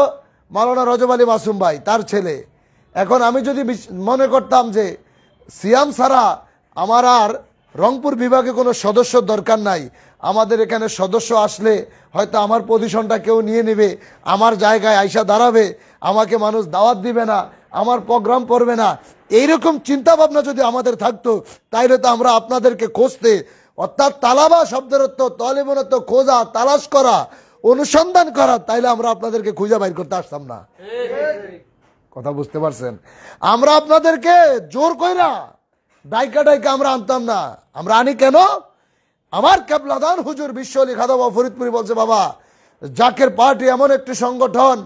মাওলানা রজব আলী মাসুম ভাই, তার ছেলে। এখন আমি যদি মনে করতাম যে সিয়াম ছাড়া আমার আর রংপুর বিভাগে কোনো সদস্য দরকার নাই, আমাদের এখানে সদস্য আসলে হয়তো আমার পজিশনটা কেউ নিয়ে নেবে, আমার জায়গায় আইসা দাঁড়াবে, আমাকে মানুষ দাওয়াত দিবে না, আমার প্রোগ্রাম করবে না, এইরকম চিন্তা ভাবনা যদি আমাদের থাকতো, তাইলে তো আমরা আপনাদেরকে খুঁজতে, অর্থাৎ তালাবা শব্দের অর্থ তালিবুন অর্থ খোঁজা, তালাশ করা, অনুসন্ধান করা, তাইলে আমরা আপনাদেরকে খুঁজে বাইর করতে আসতাম না। কথা বুঝতে পারছেন? আমরা আপনাদেরকে জোর কইরা ডাইকা ডাইকা আমরা আনতাম না। আমরা আনি কেন? আমার কেবলাদান হুজুর বিশ্বলি খাদাবা ফরিদপুরি বলছে, বাবা, জাকের পার্টি এমন একটি সংগঠন,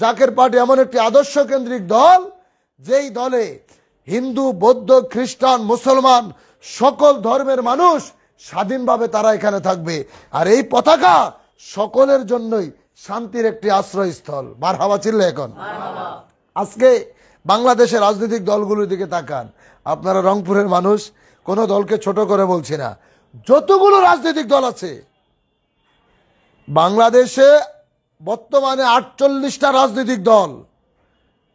জাকের পার্টি এমন একটি আদর্শ কেন্দ্রিক দল, যেই দলে হিন্দু, বৌদ্ধ, খ্রিস্টান, মুসলমান সকল ধর্মের মানুষ স্বাধীনভাবে তারা এখানে থাকবে। আর এই পতাকা সকলের জন্যই শান্তির একটি আশ্রয়স্থল। মারহাবা চিল্লা। এখন আজকে বাংলাদেশের রাজনৈতিক দলগুলোর দিকে তাকান, আপনারা রংপুরের মানুষ, কোনো দলকে ছোট করে বলছি না, যতগুলো রাজনৈতিক দল আছে বাংলাদেশে বর্তমানে 48টা রাজনৈতিক দল।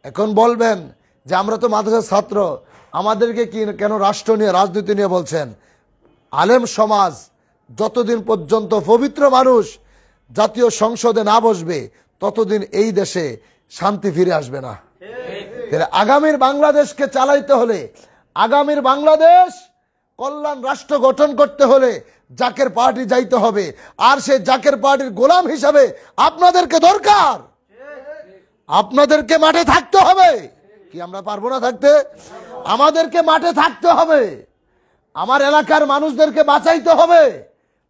এখন বলবেন যে আমরা তো মাদ্রাসার ছাত্র, আমাদেরকে কি কেন রাষ্ট্র নিয়ে রাজনীতি নিয়ে বলছেন? আলেম সমাজ যতদিন পর্যন্ত পবিত্র মানুষ জাতীয় সংসদে না বসবে, ততদিন এই দেশে শান্তি ফিরে আসবে না। আগামীর বাংলাদেশকে চালাইতে হলে, আগামীর বাংলাদেশ কল্যাণ রাষ্ট্র গঠন করতে হলে জাকের পার্টি যাইতে হবে। আর সেই জাকের পার্টির গোলাম হিসাবে আপনাদেরকে দরকার, আপনাদেরকে মাঠে থাকতে হবে। কি আমরা পারবো না থাকতে? আমাদেরকে মাঠে থাকতে হবে, আমার এলাকার মানুষদেরকে বাঁচাইতে হবে।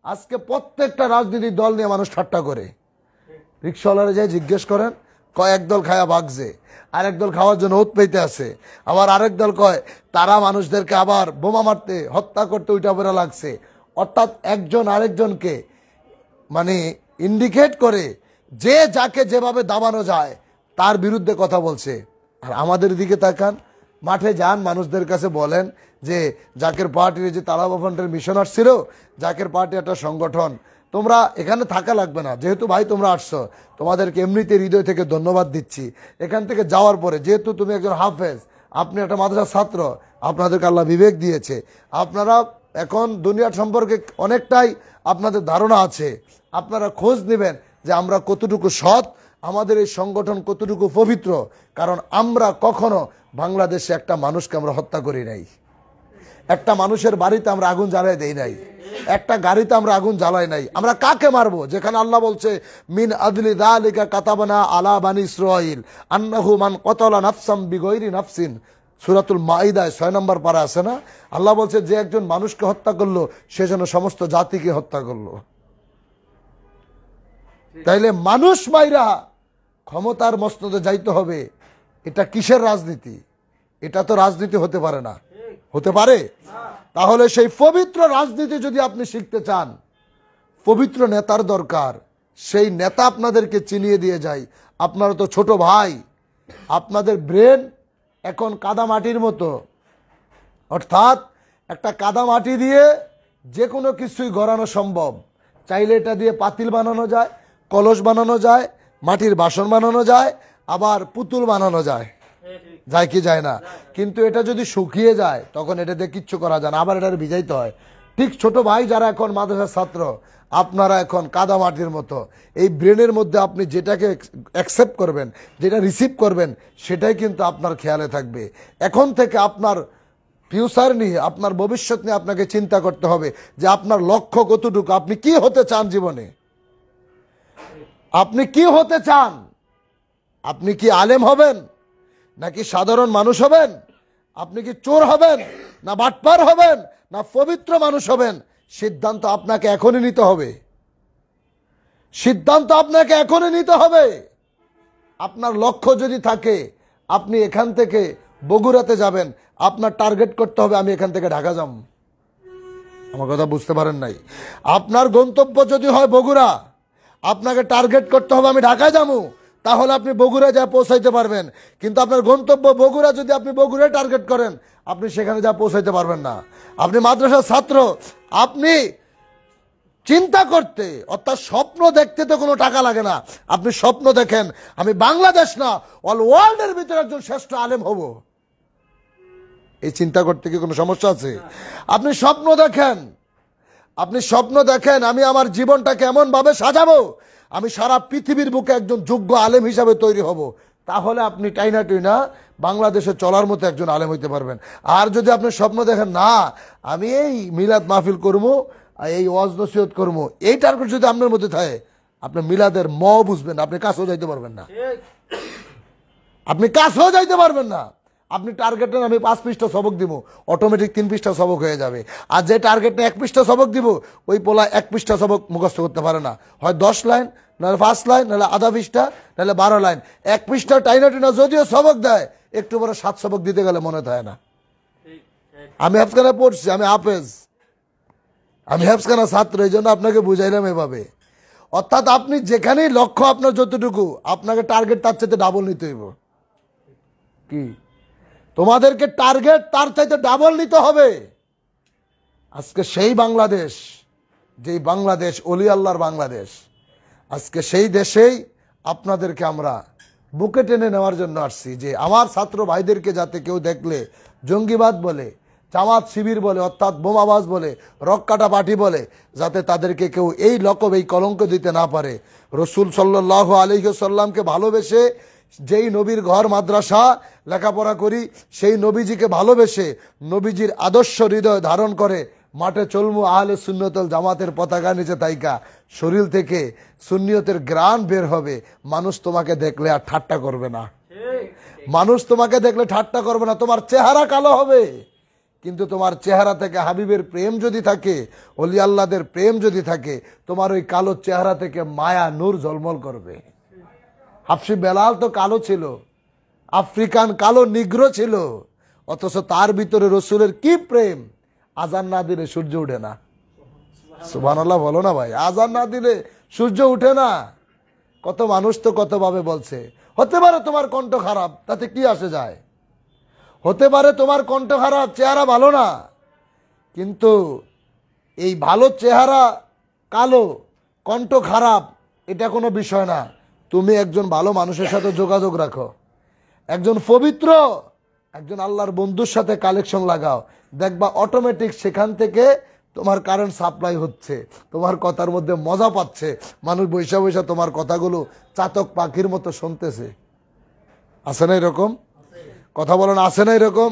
আজকে প্রত্যেকটা রাজনৈতিক দল নিয়ে মানুষ ঠাট্টা করে, রিক্সাওয়ালারা যাই জিজ্ঞেস করেন, কয় একদল খায়া ভাগছে, আরেক দল খাওয়ার জন্য ওত পেতে আছে, আবার আরেক দল কয় তারা মানুষদেরকে আবার বোমা মারতে, হত্যা করতে উইটা পড়া লাগছে। অর্থাৎ একজন আরেকজনকে মানে ইন্ডিকেট করে যে যাকে যেভাবে দাবানো যায় তার বিরুদ্ধে কথা বলছে। আর আমাদের দিকে তাকান, মাঠে যান, মানুষদের কাছে বলেন যে জাকের পার্টির যে তালাবা ফ্রন্টের মিশন আসছিল, জাকের পার্টি একটা সংগঠন, তোমরা এখানে থাকা লাগবে না, যেহেতু ভাই তোমরা আসছো, তোমাদেরকে এমনিতে হৃদয় থেকে ধন্যবাদ দিচ্ছি। এখান থেকে যাওয়ার পরে যেহেতু তুমি একজন হাফেজ, আপনি একটা মাদ্রাসার ছাত্র, আপনাদেরকে আল্লাহ বিবেক দিয়েছে, আপনারা এখন দুনিয়ার সম্পর্কে অনেকটাই আপনাদের ধারণা আছে। আপনারা খোঁজ নেবেন যে আমরা কতটুকু সৎ, আমাদের এই সংগঠন কতটুকু পবিত্র। কারণ আমরা কখনো বাংলাদেশে একটা মানুষকে আমরা হত্যা করি নাই, একটা মানুষের বাড়িতে আমরা আগুন জ্বালাই দেই নাই, একটা গাড়িতে আমরা আগুন জ্বালাই নাই। আমরা কাকে মারবো? যেখানে আল্লাহ বলছে মিন আদলি যালিকা কাতাবনা আলা বানি ইসরাঈল আন্নাহু মান কতালা নাফসাম বিগয়রি নাফসিন, সূরাতুল মাইদায় 6 নম্বর পারা আছে না? আল্লাহ বলছে যে একজন মানুষকে হত্যা করলো সে যেন সমস্ত জাতিকে হত্যা করলো। তাইলে মানুষ মাইরা ক্ষমতার মসনদে যাইতে হবে, এটা কিসের রাজনীতি? এটা তো রাজনীতি হতে পারে না। হতে পারে? তাহলে সেই পবিত্র রাজনীতি যদি আপনি শিখতে চান, পবিত্র নেতার দরকার। সেই নেতা আপনাদেরকে চিনিয়ে দিয়ে যায়। আপনারা তো ছোট ভাই, আপনাদের ব্রেন এখন কাদামাটির মতো, অর্থাৎ একটা কাদামাটি দিয়ে যে কোনো কিছুই গড়ানো সম্ভব। চাইলে এটা দিয়ে পাতিল বানানো যায়, কলস বানানো যায়, মাটির বাসন বানানো যায়, আবার পুতুল বানানো যায়, যায় কি যায় না? কিন্তু এটা যদি শুকিয়ে যায় তখন এটা দিয়ে কিচ্ছু করা যায় না, আবার এটা ভিজাইতে হয়। ঠিক ছোট ভাই যারা এখন মাদ্রাসার ছাত্র, আপনারা এখন কাদামাটির মতো। এই ব্রেনের মধ্যে আপনি যেটাকে অ্যাকসেপ্ট করবেন, যেটা রিসিভ করবেন, সেটাই কিন্তু আপনার খেয়ালে থাকবে। এখন থেকে আপনার ফিউচার নিয়ে, আপনার ভবিষ্যৎ নিয়ে আপনাকে চিন্তা করতে হবে যে আপনার লক্ষ্য কতটুকু, আপনি কি হতে চান জীবনে, আপনি কি হতে চান? আপনি কি আলেম হবেন নাকি সাধারণ মানুষ হবেন? আপনি কি চোর হবেন না বাটপার হবেন না পবিত্র মানুষ হবেন? সিদ্ধান্ত আপনাকে এখনই নিতে হবে। সিদ্ধান্ত আপনাকে এখনই নিতে হবে। আপনার লক্ষ্য যদি থাকে, আপনি এখান থেকে বগুড়াতে যাবেন, আপনার টার্গেট করতে হবে আমি এখান থেকে ঢাকা যাব। আমার কথা বুঝতে পারেন নাই? আপনার গন্তব্য যদি হয় বগুড়া, আপনাকে টার্গেট করতে হবে আমি ঢাকায় যাবো, তাহলে আপনি বগুড়া যা পৌঁছাইতে পারবেন। কিন্তু আপনার গন্তব্য বগুড়া, যদি আপনি বগুড়ায় টার্গেট করেন, আপনি সেখানে যা পৌঁছাইতে পারবেন না। আপনি মাদ্রাসার ছাত্র, আপনি চিন্তা করতে, অর্থাৎ স্বপ্ন দেখতে তো কোনো টাকা লাগে না। আপনি স্বপ্ন দেখেন আমি বাংলাদেশ না অল ওয়ার্ল্ডের ভিতরে একজন শ্রেষ্ঠ আলেম হব, এই চিন্তা করতে কি কোনো সমস্যা আছে? আপনি স্বপ্ন দেখেন, আপনি স্বপ্ন দেখেন আমি আমার জীবনটাকে এমন ভাবে সাজাবো আমি সারা পৃথিবীর বুকে একজন যোগ্য আলেম হিসাবে তৈরি হব, তাহলে আপনি টাইনা টুইনা বাংলাদেশে চলার মতো একজন আলেম হইতে পারবেন। আর যদি আপনি স্বপ্ন দেখেন না আমি এই মিলাদ মাহফিল করবো, এই ওয়াজ নসিহত করবো, এই টার্গেট যদি আপনার মধ্যে থাকে, আপনি মিলাদের ম বুঝবেন না, আপনি কাছেও যাইতে পারবেন না, আপনি কাছেও যাইতে পারবেন না। আপনি টার্গেট নেন আমি 5 পৃষ্ঠা সবক দিব, অটোমেটিক 3 পৃষ্ঠা সবক হয়ে যাবে। আর যে টার্গেট নিয়ে 1 পৃষ্ঠা সবক দিব, ওই পোলা 1 পৃষ্ঠা সবক মুখস্থ করতে পারে না, হয় 10 লাইন, নাহলে 5 লাইন, নাহলে আধা পৃষ্ঠা, নাহলে 12 লাইন। 1 পৃষ্ঠা টাইনা টিনা যদিও সবক দেয়, একটু পরে 7 সবক দিতে গেলে মনে থাকে না। আমি হাফখানা পড়ছি, আমি হাফেজ, আমি হাফখানা ছাত্র, এই জন্য আপনাকে বুঝাইলাম এভাবে। অর্থাৎ আপনি যেখানেই লক্ষ্য আপনার যতটুকু, আপনাকে টার্গেট তার চাইতে ডাবল নিতে হইব। কি তোমাদেরকে টার্গেট তার চাইতে ডাবল নিতে হবে। আজকে সেই বাংলাদেশ, যেই বাংলাদেশ ওলি আল্লাহর বাংলাদেশ, আজকে সেই দেশেই আপনাদেরকে আমরা বুকে টেনে নেওয়ার জন্য আসছি, যে আমার ছাত্র ভাইদেরকে যাতে কেউ দেখলে জঙ্গিবাদ বলে, জামাত শিবির বলে, অর্থাৎ বোমাবাজ বলে, রক্কাটা পার্টি বলে, যাতে তাদেরকে কেউ এই লকব, এই কলঙ্ক দিতে না পারে। রসুল সাল্লাল্লাহু আলাইহি ওয়াসাল্লামকে ভালোবেসে, যেই নবীর ঘর মাদ্রাসা লেখাপড়া করি, সেই নবীজিকে ভালোবেসে, নবীজির আদর্শ হৃদয় ধারণ করে মাঠে চলমু আহলে সুন্নতল জামাতের পতাকা নিচে তাইকা শরীর থেকে সুন্নিয়তের গ্রান বের হবে। মানুষ তোমাকে দেখলে আর ঠাট্টা করবে না, মানুষ তোমাকে দেখলে ঠাট্টা করবে না। তোমার চেহারা কালো হবে, কিন্তু তোমার চেহারা থেকে হাবিবের প্রেম যদি থাকে, ওলি আল্লাহদের প্রেম যদি থাকে, তোমার ওই কালো চেহারা থেকে মায়া নূর ঝলমল করবে। হাফসি বেলাল তো কালো ছিল, আফ্রিকান কালো নিগ্রো ছিল, অথচ তার ভিতরে রসুলের কি প্রেম। আজান না দিলে সূর্য উঠে না, সুবহানাল্লাহ বলো না ভাই, আজান না দিলে সূর্য উঠে না। কত মানুষ তো কত ভাবে বলছে। হতে পারে তোমার কণ্ঠ খারাপ, তাতে কি আসে যায়, হতে পারে তোমার কণ্ঠ খারাপ, চেহারা ভালো না, কিন্তু এই ভালো চেহারা কালো, কণ্ঠ খারাপ, এটা কোনো বিষয় না। তুমি একজন ভালো মানুষের সাথে যোগাযোগ রাখো, একজন পবিত্র একজন আল্লাহর বন্ধুর সাথে কালেকশন লাগাও, দেখবা অটোমেটিক সেখান থেকে তোমার কারেন্ট সাপ্লাই হচ্ছে, তোমার কথার মধ্যে মজা পাচ্ছে, মানুষ বৈশা বৈশা তোমার কথাগুলো চাতক পাখির মতো শুনতেছে। আছে না এরকম? কথা বলেন, আছে না এরকম?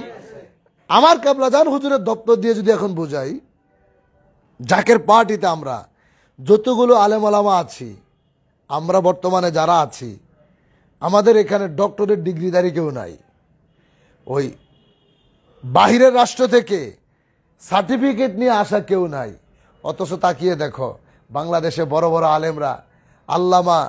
আমার কেবলাজান হুজুরের দপ্তর দিয়ে যদি এখন বোঝাই, জাকের পার্টিতে আমরা যতগুলো আলেম ওলামা আছি, আমরা বর্তমানে যারা আছি, আমাদের এখানে ডক্টরেট ডিগ্রিধারী কেউ নাই। ওই বাহিরের রাষ্ট্র থেকে সার্টিফিকেট নিয়ে আসা কেউ নাই। অথচ তাকিয়ে দেখো বাংলাদেশে বড় বড় আলেমরা, আল্লামা,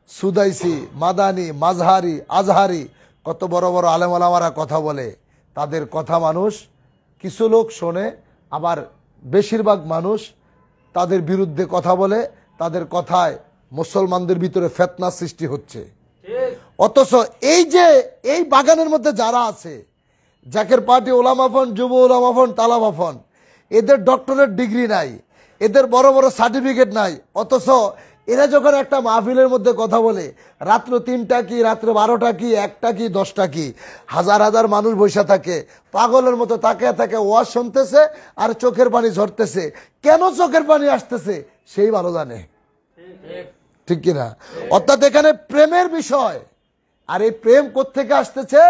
সুদাইসি, মাদানি, মাজহারি, আজহারি, কত বড় বড় আলেম ওলামারা কথা বলে। তাদের কথা মানুষ কিছু লোক শোনে, আবার বেশিরভাগ মানুষ তাদের বিরুদ্ধে কথা বলে। তাদের কথায় মুসলমানদের ভিতরে ফিতনা সৃষ্টি হচ্ছে। অথচ এই যে এই বাগানের মধ্যে যারা আছে, জাকের পার্টি ওলামা ফন্ড, যুব ওলামা ফন্ড, তালাবা ফন্ড, এদের ডক্টরেট ডিগ্রি নাই, এদের বড় বড় সার্টিফিকেট নাই। অথচ এরা যখন একটা মাহফিলের মধ্যে কথা বলে, রাত্র 3টা কি, রাত্রে 12টা কি, 1টা কি, 10টা কি, হাজার হাজার মানুষ বসে থাকে, পাগলের মতো তাকিয়ে থাকে, ওয়াজ শুনতেছে আর চোখের পানি ঝরতেছে। কেন চোখের পানি আসতেছে সেই ভালো জানে, ঠিক কিনা? অর্থাৎ এখানে প্রেমের বিষয়। আর এই প্রেম কোত্থেকে আসতেছে?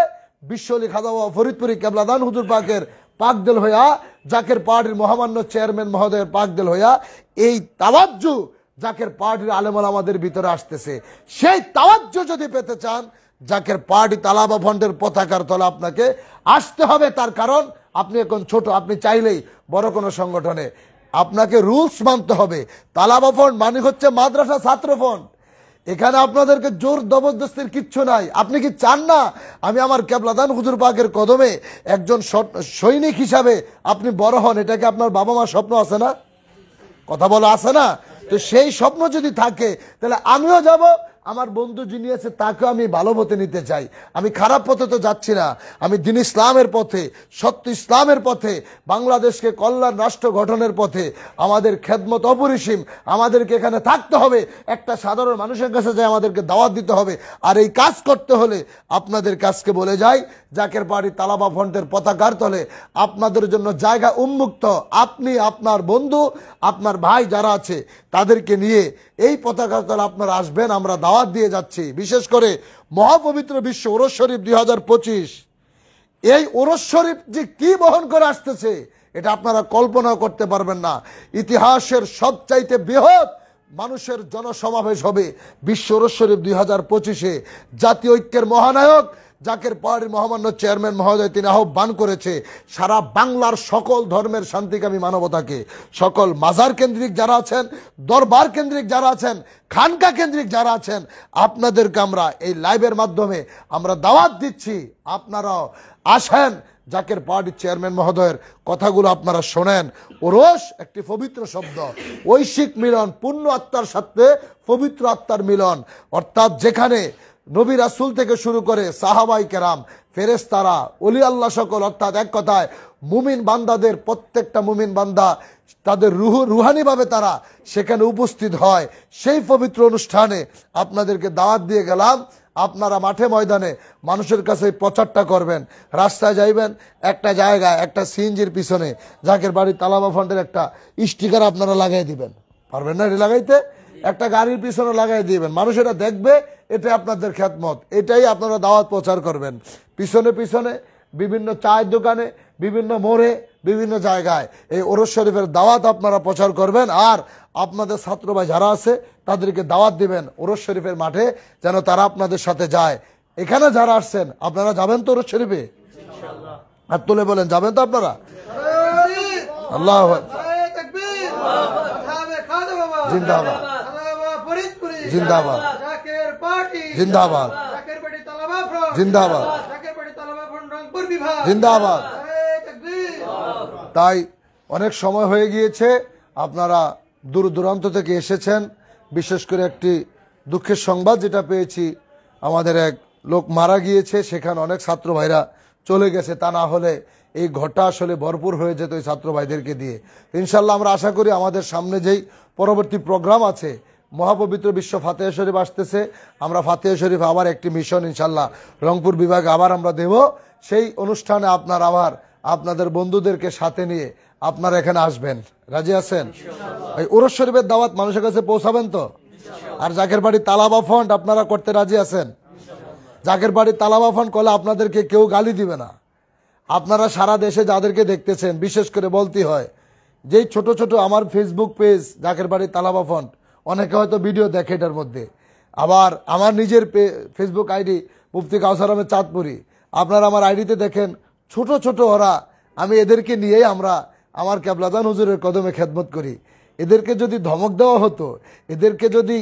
বিশ্বলি খাজা বাবা ফরিদপুরি কেবলাদান হুজুর পাকের পাকদেল হইয়া, জাকের পার্টির মহামান্য চেয়ারম্যান মহোদয়ের পাকদেল হইয়া এই তাওয়াজ্জু জাকের পার্টির আলেমুল আমাদের ভিতরে আসতেছে। সেই তাওয়াজ্জু যদি পেতে চান, জাকের পার্টি তালাবা ফন্ডের পতাকার তলে আপনাকে আসতে হবে। তার কারণ আপনি এখন ছোট, আপনি চাইলেই বড় কোনো সংগঠনে, আপনাকে রুলস মানতে হবে। তালাবা ফন্ড মানে হচ্ছে মাদ্রাসা ছাত্র ফন্ড। এখানে আপনাদেরকে জোর জবরদস্তির কিচ্ছু নাই। আপনি কি চান না আমি আমার কেবলাদান হুজুর পাকের কদমে একজন সৈনিক হিসাবে আপনি বড় হন? এটা কি আপনার বাবা মার স্বপ্ন আছে না? কথা বলা আছে না? তো সেই স্বপ্ন যদি থাকে তাহলে আমিও যাব, আমার বন্ধু যিনি আছে তাকে আমি ভালো পথে নিতে চাই। আমি খারাপ পথে তো যাচ্ছি না, আমি দ্বীন ইসলামের পথে, সত্য ইসলামের পথে, বাংলাদেশকে কল্যাণ রাষ্ট্র গঠনের পথে। আমাদের খেদমত অপরিসীম, আমাদেরকে এখানে থাকতে হবে, একটা সাধারণ মানুষের কাছে যাই আমাদেরকে দাওয়াত দিতে হবে। আর এই কাজ করতে হলে আপনাদের কাছকে বলে যাই, জাকের পার্টি তালাবা ফন্টের পতাকার তলে আপনাদের জন্য জায়গা উন্মুক্ত। আপনি, আপনার বন্ধু, আপনার ভাই যারা আছে তাদেরকে নিয়ে এই পতাকার তলে আপনারা আসবেন। আমরা দাওয়াত দিয়ে যাচ্ছি। বিশেষ করে মহাপবিত্র বিশ্ব ওরস শরীফ 2025, এই ওরস শরীফ যে কি বহন করে আসতেছে এটা আপনারা কল্পনা করতে পারবেন না। ইতিহাসের সবচাইতে বৃহৎ মানুষের জনসমাবেশ হবে বিশ্ব ওরস শরীফ 2025-এ। জাতীয় ঐক্যের মহানায়ক জাকের পার্টির মহামান্য চেয়ারম্যান মহোদয় তিনি আহ্বান করেছে সারা বাংলার সকল ধর্মের শান্তিকামী মানবতাকে, সকল মাজার কেন্দ্রিক যারা আছেন, দরবার কেন্দ্রিক যারা আছেন, খানকা কেন্দ্রিক যারা আছেন, আপনাদেরকে আমরা এই লাইভের মাধ্যমে আমরা দাওয়াত দিচ্ছি। আপনারাও আসেন, জাকের পার্টির চেয়ারম্যান মহোদয়ের কথাগুলো আপনারা শোনেন। ওরস একটি পবিত্র শব্দ, ঐশিক মিলন, পূর্ণ আত্মার সাথে পবিত্র আত্মার মিলন। অর্থাৎ যেখানে নবী রাসূল থেকে শুরু করে সাহাবাই কেরাম, ফেরেশতারা, ওলি আল্লাহ সকল, অর্থাৎ এক কথায় মুমিন বান্দাদের প্রত্যেকটা মুমিন বান্দা তাদের রুহানিভাবে তারা সেখানে উপস্থিত হয়। সেই পবিত্র অনুষ্ঠানে আপনাদেরকে দাওয়াত দিয়ে গেলাম। আপনারা মাঠে ময়দানে মানুষের কাছে প্রচারটা করবেন। রাস্তায় যাইবেন, একটা জায়গায় একটা সিএনজির পিছনে জাকের বাড়ি তালাবা ফন্ডের একটা স্টিকার আপনারা লাগাই দিবেন। পারবেন না এটা লাগাইতে? একটা গাড়ির পিছনে লাগাই দিবেন, মানুষ এটা দেখবে, এটা আপনাদের খেদমত। এটাই আপনারা দাওয়াত প্রচার করবেন। পিছনে পিছনে বিভিন্ন চায়ের দোকানে, বিভিন্ন মোড়ে, বিভিন্ন জায়গায় এই ওরস শরীফের দাওয়াত আপনারা প্রচার করবেন। আর আপনাদের ছাত্র ভাই যারা আছে তাদেরকে দাওয়াত দিবেন ওরস শরীফের মাঠে, যেন তারা আপনাদের সাথে যায়। এখানে যারা আসছেন আপনারা যাবেন তো ওরস শরীফে? হাত তুলে বলেন, যাবেন তো আপনারা? আল্লাহ জিন্দাবাদ, জিন্দাবাদ, জিন্দাবাদ, জিন্দাবাদ, জিন্দাবাদ। তাই অনেক সময় হয়ে গিয়েছে, আপনারা দূর দূরান্ত থেকে এসেছেন। বিশেষ করে একটি দুঃখের সংবাদ যেটা পেয়েছি, আমাদের এক লোক মারা গিয়েছে, সেখানে অনেক ছাত্র ভাইরা চলে গেছে। তা না হলে এই ঘরটা আসলে ভরপুর হয়ে যেত এই ছাত্র ভাইদেরকে দিয়ে। ইনশাল্লাহ আমরা আশা করি আমাদের সামনে যেই পরবর্তী প্রোগ্রাম আছে, মহাপবিত্র বিশ্ব ফাতেহা শরীফ আসতেছে, আমরা ফাতেহা শরীফ আবার একটি মিশন ইনশাল্লাহ রংপুর বিভাগে আবার আমরা দেব। সেই অনুষ্ঠানে আপনার আবার আপনাদের বন্ধুদেরকে সাথে নিয়ে আপনারা এখানে আসবেন, রাজি আছেন? এই উরস শরীফের দাওয়াত মানুষের কাছে পৌঁছাবেন তো? আর জাকের বাড়ি তালাবা ফন্ড আপনারা করতে রাজি আছেন? জাকের বাড়ি তালাবা ফন্ড করলে আপনাদেরকে কেউ গালি দিবে না। আপনারা সারা দেশে যাদেরকে দেখতেছেন, বিশেষ করে বলতে হয়, যেই ছোট ছোট আমার ফেসবুক পেজ জাকের বাড়ি তালাবা ফন্ড, অনেকে হয়তো ভিডিও দেখে এটার মধ্যে, আবার আমার নিজের ফেসবুক আইডি মুফতি কাউসার আহমেদ চাঁদপুরি, আপনারা আমার আইডিতে দেখেন ছোট ছোট ওরা, আমি এদেরকে নিয়েই আমরা আমার কেবলাদান হুজুরের কদমে খেদমত করি। এদেরকে যদি ধমক দেওয়া হতো, এদেরকে যদি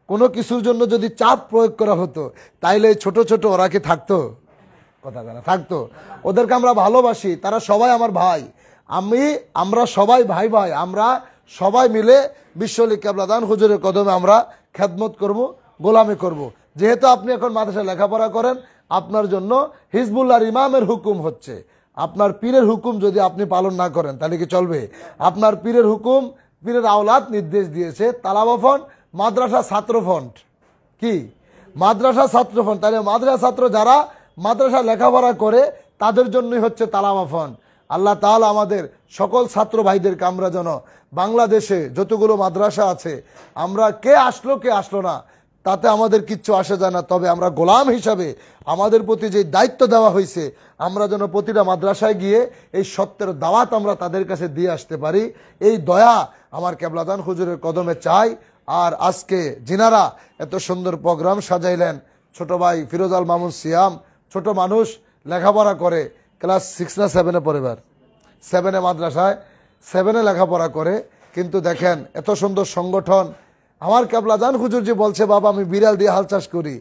কোনো কিছুর জন্য যদি চাপ প্রয়োগ করা হতো, তাইলে ছোট ছোট ওরা কি থাকতো? কথা বলা থাকতো? ওদেরকে আমরা ভালোবাসি, তারা সবাই আমার ভাই, আমরা সবাই ভাই ভাই, আমরা সবাই মিলে বিশ্বলি কেবলাদান হুজুরের কদমে আমরা খেদমত করব, গোলামি করব। যেহেতু আপনি এখন মাদ্রাসায় লেখাপড়া করেন, আপনার জন্য হিজবুল্লাহর ইমামের হুকুম হচ্ছে, আপনার পীরের হুকুম যদি আপনি পালন না করেন তাহলে কি চলবে? আপনার পীরের হুকুম, পীরের আওলাদ নির্দেশ দিয়েছে তালাবা ফন্ড, মাদ্রাসা ছাত্র ফন্ড, কি মাদ্রাসা ছাত্র ফন্ড, তাহলে মাদ্রাসা ছাত্র যারা মাদ্রাসা লেখাপড়া করে তাদের জন্যই হচ্ছে তালাবা ফন্ড। আল্লাহ তাআলা আমাদের সকল ছাত্র ভাইদেরকে আমরা যেন বাংলাদেশে যতগুলো মাদ্রাসা আছে, আমরা কে আসলো না তাতে আমাদের কিচ্ছু আসে যায় না, তবে আমরা গোলাম হিসাবে আমাদের প্রতি যে দায়িত্ব দেওয়া হয়েছে, আমরা যেন প্রতিটা মাদ্রাসায় গিয়ে এই সত্যের দাওয়াত আমরা তাদের কাছে দিয়ে আসতে পারি, এই দয়া আমার কেবলাদান হুজুরের কদমে চাই। আর আজকে যিনারা এত সুন্দর প্রোগ্রাম সাজাইলেন, ছোট ভাই ফিরোজ আল মামুন সিয়াম, ছোট মানুষ, লেখাপড়া করে, ক্লাস 6 না 7-এ পড়েবার, 7-এ মাদ্রাসায় 7-এ লেখাপড়া করে, কিন্তু দেখেন এত সুন্দর সংগঠন। আমার কেবলাদান হুজুর যে বলছে, বাবা আমি বিড়াল দিয়ে হাল চাষ করি।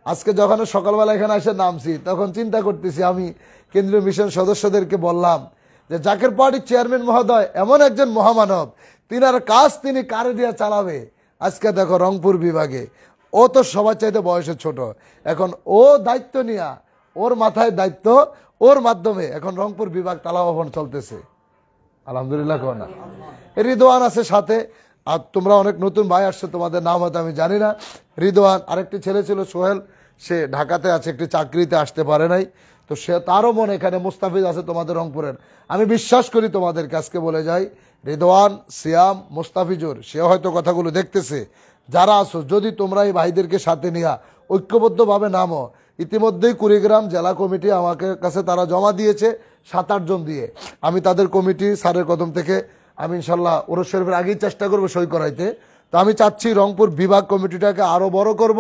আজকে যখন সকালবেলা এখানে এসে নামছি, তখন চিন্তা করতেছি, আমি কেন্দ্রীয় মিশন সদস্যদেরকে বললাম যে জাকের পার্টির চেয়ারম্যান মহোদয় এমন একজন মহামানব, তিনার কাজ তিনি কারে দিয়ে চালাবে। আজকে দেখো রংপুর বিভাগে ও তো সবার চাইতে বয়সে ছোট, এখন ও দায়িত্ব নিয়ে, ওর মাথায় দায়িত্ব, ওর মাধ্যমে এখন রংপুর বিভাগ তালাবা ফন্ড চলতেছে। আলহামদুলিল্লাহ। কোন রিদওয়ান আছে সাথে, আর তোমরা অনেক নতুন ভাই আসছে, তোমাদের নাম হয়তো আমি জানি না। রিদওয়ান, আরেকটি ছেলে ছিল সোহেল, সে ঢাকাতে আছে, একটি চাকরিতে আসতে পারে নাই, তো সে তারও মনে, এখানে মুস্তাফিজ আছে তোমাদের রংপুরের। আমি বিশ্বাস করি তোমাদের কাছকে বলে যাই, রিদওয়ান, সিয়াম, মুস্তাফিজুর, সে হয়তো কথাগুলো দেখতেছে, যারা আছো যদি তোমরা এই ভাইদেরকে সাথে নিয়ে ঐক্যবদ্ধভাবে নামো। ইতিমধ্যেই কুড়িগ্রাম জেলা কমিটি আমাকে কাছে তারা জমা দিয়েছে 7-8 জন দিয়ে, আমি তাদের কমিটি স্যারের কদম থেকে আমি ইনশাল্লাহ ওরস শরীফের আগেই চেষ্টা করবো সই করাইতে। তো আমি চাচ্ছি রংপুর বিভাগ কমিটিটাকে আরও বড় করব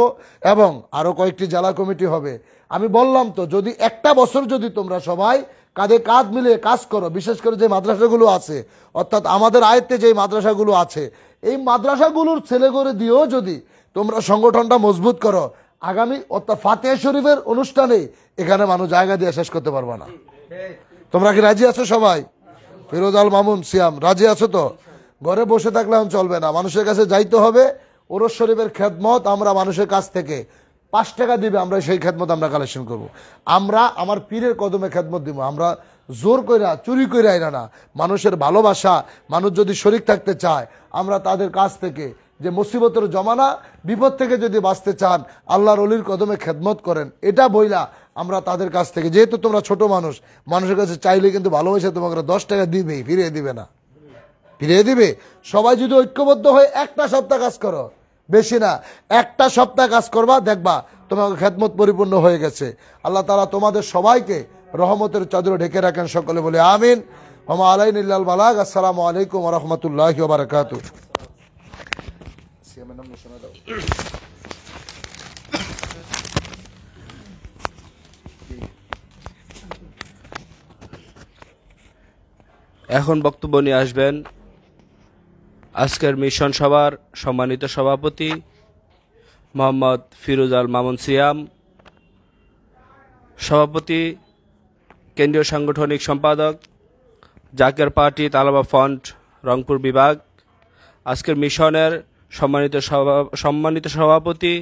এবং আরও কয়েকটি জেলা কমিটি হবে। আমি বললাম তো, যদি একটা বছর যদি তোমরা সবাই কাঁধে কাঁধ মিলিয়ে কাজ করো, বিশেষ করে যে মাদ্রাসাগুলো আছে, অর্থাৎ আমাদের আয়ত্তে যে মাদ্রাসাগুলো আছে, এই মাদ্রাসাগুলোর ছেলে করে দিয়েও যদি তোমরা সংগঠনটা মজবুত করো, আগামী অর্থাৎ ফাতিহা শরীফের অনুষ্ঠানে এখানে মানুষ জায়গা দিয়ে শেষ করতে পারবে না। তোমরা কি রাজি আছো সবাই? ফিরোজ আল মামুন সিয়াম, রাজি আছো তো? ঘরে বসে থাকলে এখন চলবে না, মানুষের কাছে যাইতে হবে। ওরস শরীফের খেদমত আমরা মানুষের কাছ থেকে 5 টাকা দিবে, আমরা সেই খেদমত আমরা কালেকশন করব। আমরা আমার পীরের কদমে খেদমত দিব, আমরা জোর কইরা চুরি কইরা আইনা না। মানুষের ভালোবাসা, মানুষ যদি শরীক থাকতে চায়, আমরা তাদের কাছ থেকে যে মুসিবতের জমানা, বিপদ থেকে যদি বাঁচতে চান, আল্লাহর ওলির কদমে খেদমত করেন, এটা বইলা আমরা তাদের কাছ থেকে, যেহেতু তোমরা ছোট মানুষ, মানুষের কাছে চাইলে কিন্তু ভালোবাসা তোমাকে 10 টাকা দিবেই, ফিরিয়ে দিবে না, ফিরিয়ে দিবে। সবাই যদি ঐক্যবদ্ধ হয়ে একটা সপ্তাহ কাজ করো, বেশি না, একটা সপ্তাহ কাজ করবা, দেখবা তোমাকে খেদমত পরিপূর্ণ হয়ে গেছে। আল্লাহ তাআলা তোমাদের সবাইকে রহমতের চাদরে ঢেকে রাখেন, সকলে বলে আমিন। ওমা আলাইনা ইল্লাল বালাগ। আসসালামু আলাইকুম ওয়া রাহমাতুল্লাহি ওয়া বারাকাতুহু। এখন বক্তব্য নিয়ে আসবেন আজকের মিশন সভার সম্মানিত সভাপতি মোহাম্মদ ফিরোজ আল মামুন সিয়াম, সভাপতি কেন্দ্রীয় সাংগঠনিক সম্পাদক জাকের পার্টি তালাবা ফন্ড রংপুর বিভাগ। আজকের মিশনের সম্মানিত সভাপতি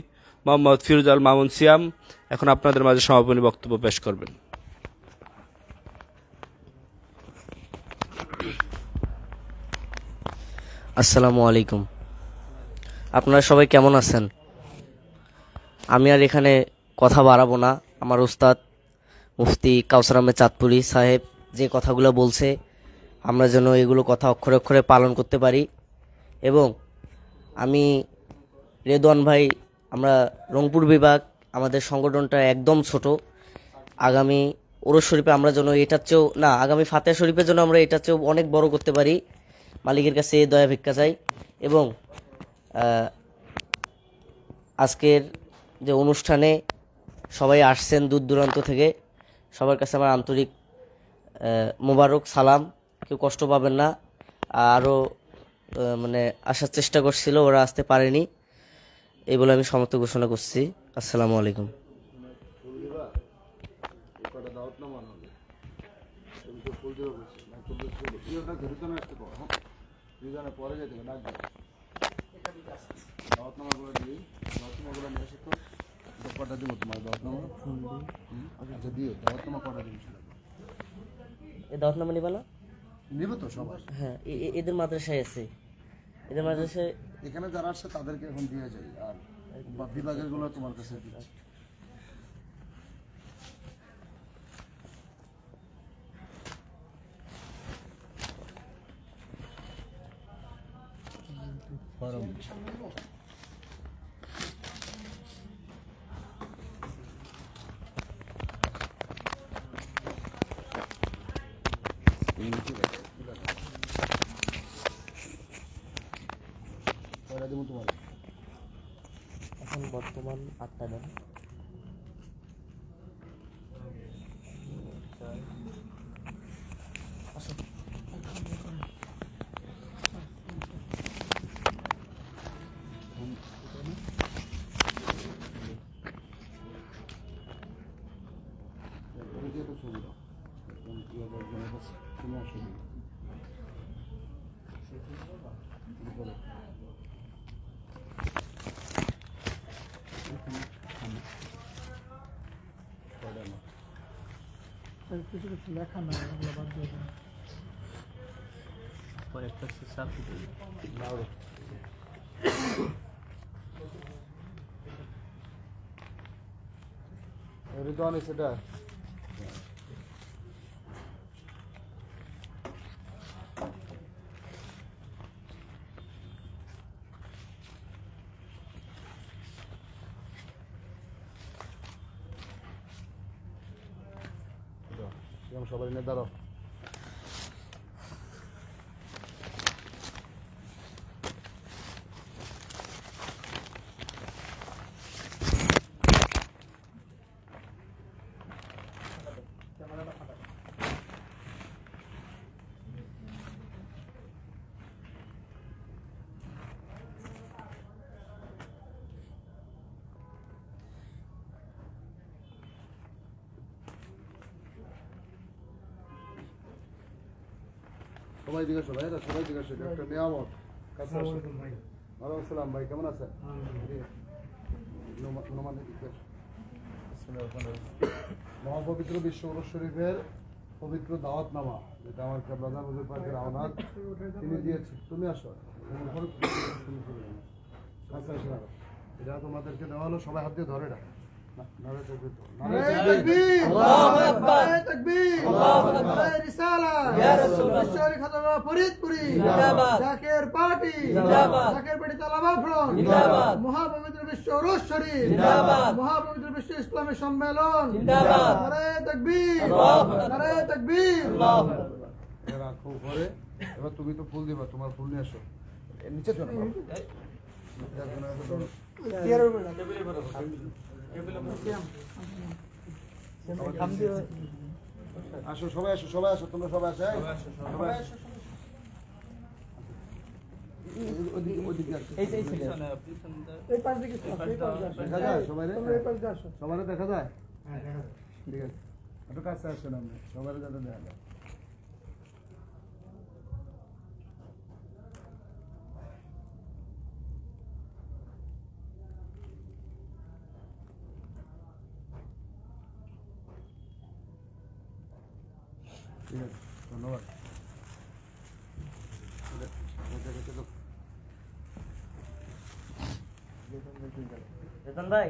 মোহাম্মদ ফিরোজ আল মামুন সিয়াম এখন আপনাদের মাঝে সমাপনী বক্তব্য পেশ করবেন। আসসালামু আলাইকুম। আপনারা সবাই কেমন আছেন? আমি আর এখানে কথা বাড়াবো না, আমার উস্তাদ মুফতি কাউসার আহমেদ চাঁদপুরি সাহেব যে কথাগুলো বলছে আমরা যেন এগুলো কথা অক্ষরে অক্ষরে পালন করতে পারি। এবং আমি রেদওয়ান ভাই, আমরা রংপুর বিভাগ, আমাদের সংগঠনটা একদম ছোট। আগামী ওরস শরীফে আমরা যেন এটার চেয়েও না, আগামী ফাতেহা শরীফের জন্য আমরা এটার চেয়েও অনেক বড় করতে পারি। মালিকের কাছে এই দয়া ভিক্ষা চাই। এবং আজকের যে অনুষ্ঠানে সবাই আসছেন দূর দূরান্ত থেকে, সবার কাছে আমার আন্তরিক মোবারক সালাম। কেউ কষ্ট পাবেন না। আরও মানে আসার চেষ্টা করছিল, ওরা আসতে পারেনি, এই বলে আমি সমাপ্ত ঘোষণা করছি। আসসালামু আলাইকুম। এই দাওয়াতনামা নিবা না? নিবে তো সবাই। হ্যাঁ, এদের মাদ্রাসায় আছে, এদের মাদ্রাসায় এখানে যারা আসছে তাদেরকে এখন দিয়ে যাই, আর বিভাগের গুলো তোমার কাছে দিচ্ছি। এখন বর্তমান 8টা দেন। লেখা না বাদ দিয়ে দেন। রিদওয়ান সেটা সবাই নিয়ে দাঁড়াও। সবাই দিকে আসো ভাইরা, সবাই দিকে আসো। ডক্টর নিয়ামত কাছে আসো। ওয়ালাইকুম আসসালাম ভাই, কেমন আছেন? মহাপবিত্র বিশ্ব ওরস শরীফের পবিত্র দাওয়াতনামা, যেটা আমার কেবলাদার হুজুর পাকের আওনাদ তিনি দিয়েছেন। তুমি আসো, কাছে আসো। এটা তোমাদেরকে দেওয়া হলো, সবাই হাত দিয়ে ধরে না। Faridpuri Zaker party Zaker party Talaba front মহাপবিত্র বিশ্ব ওরস শরীফ মহাপবিত্র বিশ্ব ইসলামী সম্মেলন। নারে তাকবীর, নারে তাকবীর। রাখো উপরে। এবার তুমি তো ফুল দিবা, তোমার ফুল নিয়ে আসো। নিচে চলো। আসো সবাই, আসো সবাই, আসো তোমরা সবাই আসো। সবাই আসো। দেখা যায় সবাই, সবাই দেখা যায়। ঠিক আছে, একটু কাছে আসেন, আমরা সবাই যাতে দেখা যায়। ঠিক আছে, ধন্যবাদ। রেতন ভাই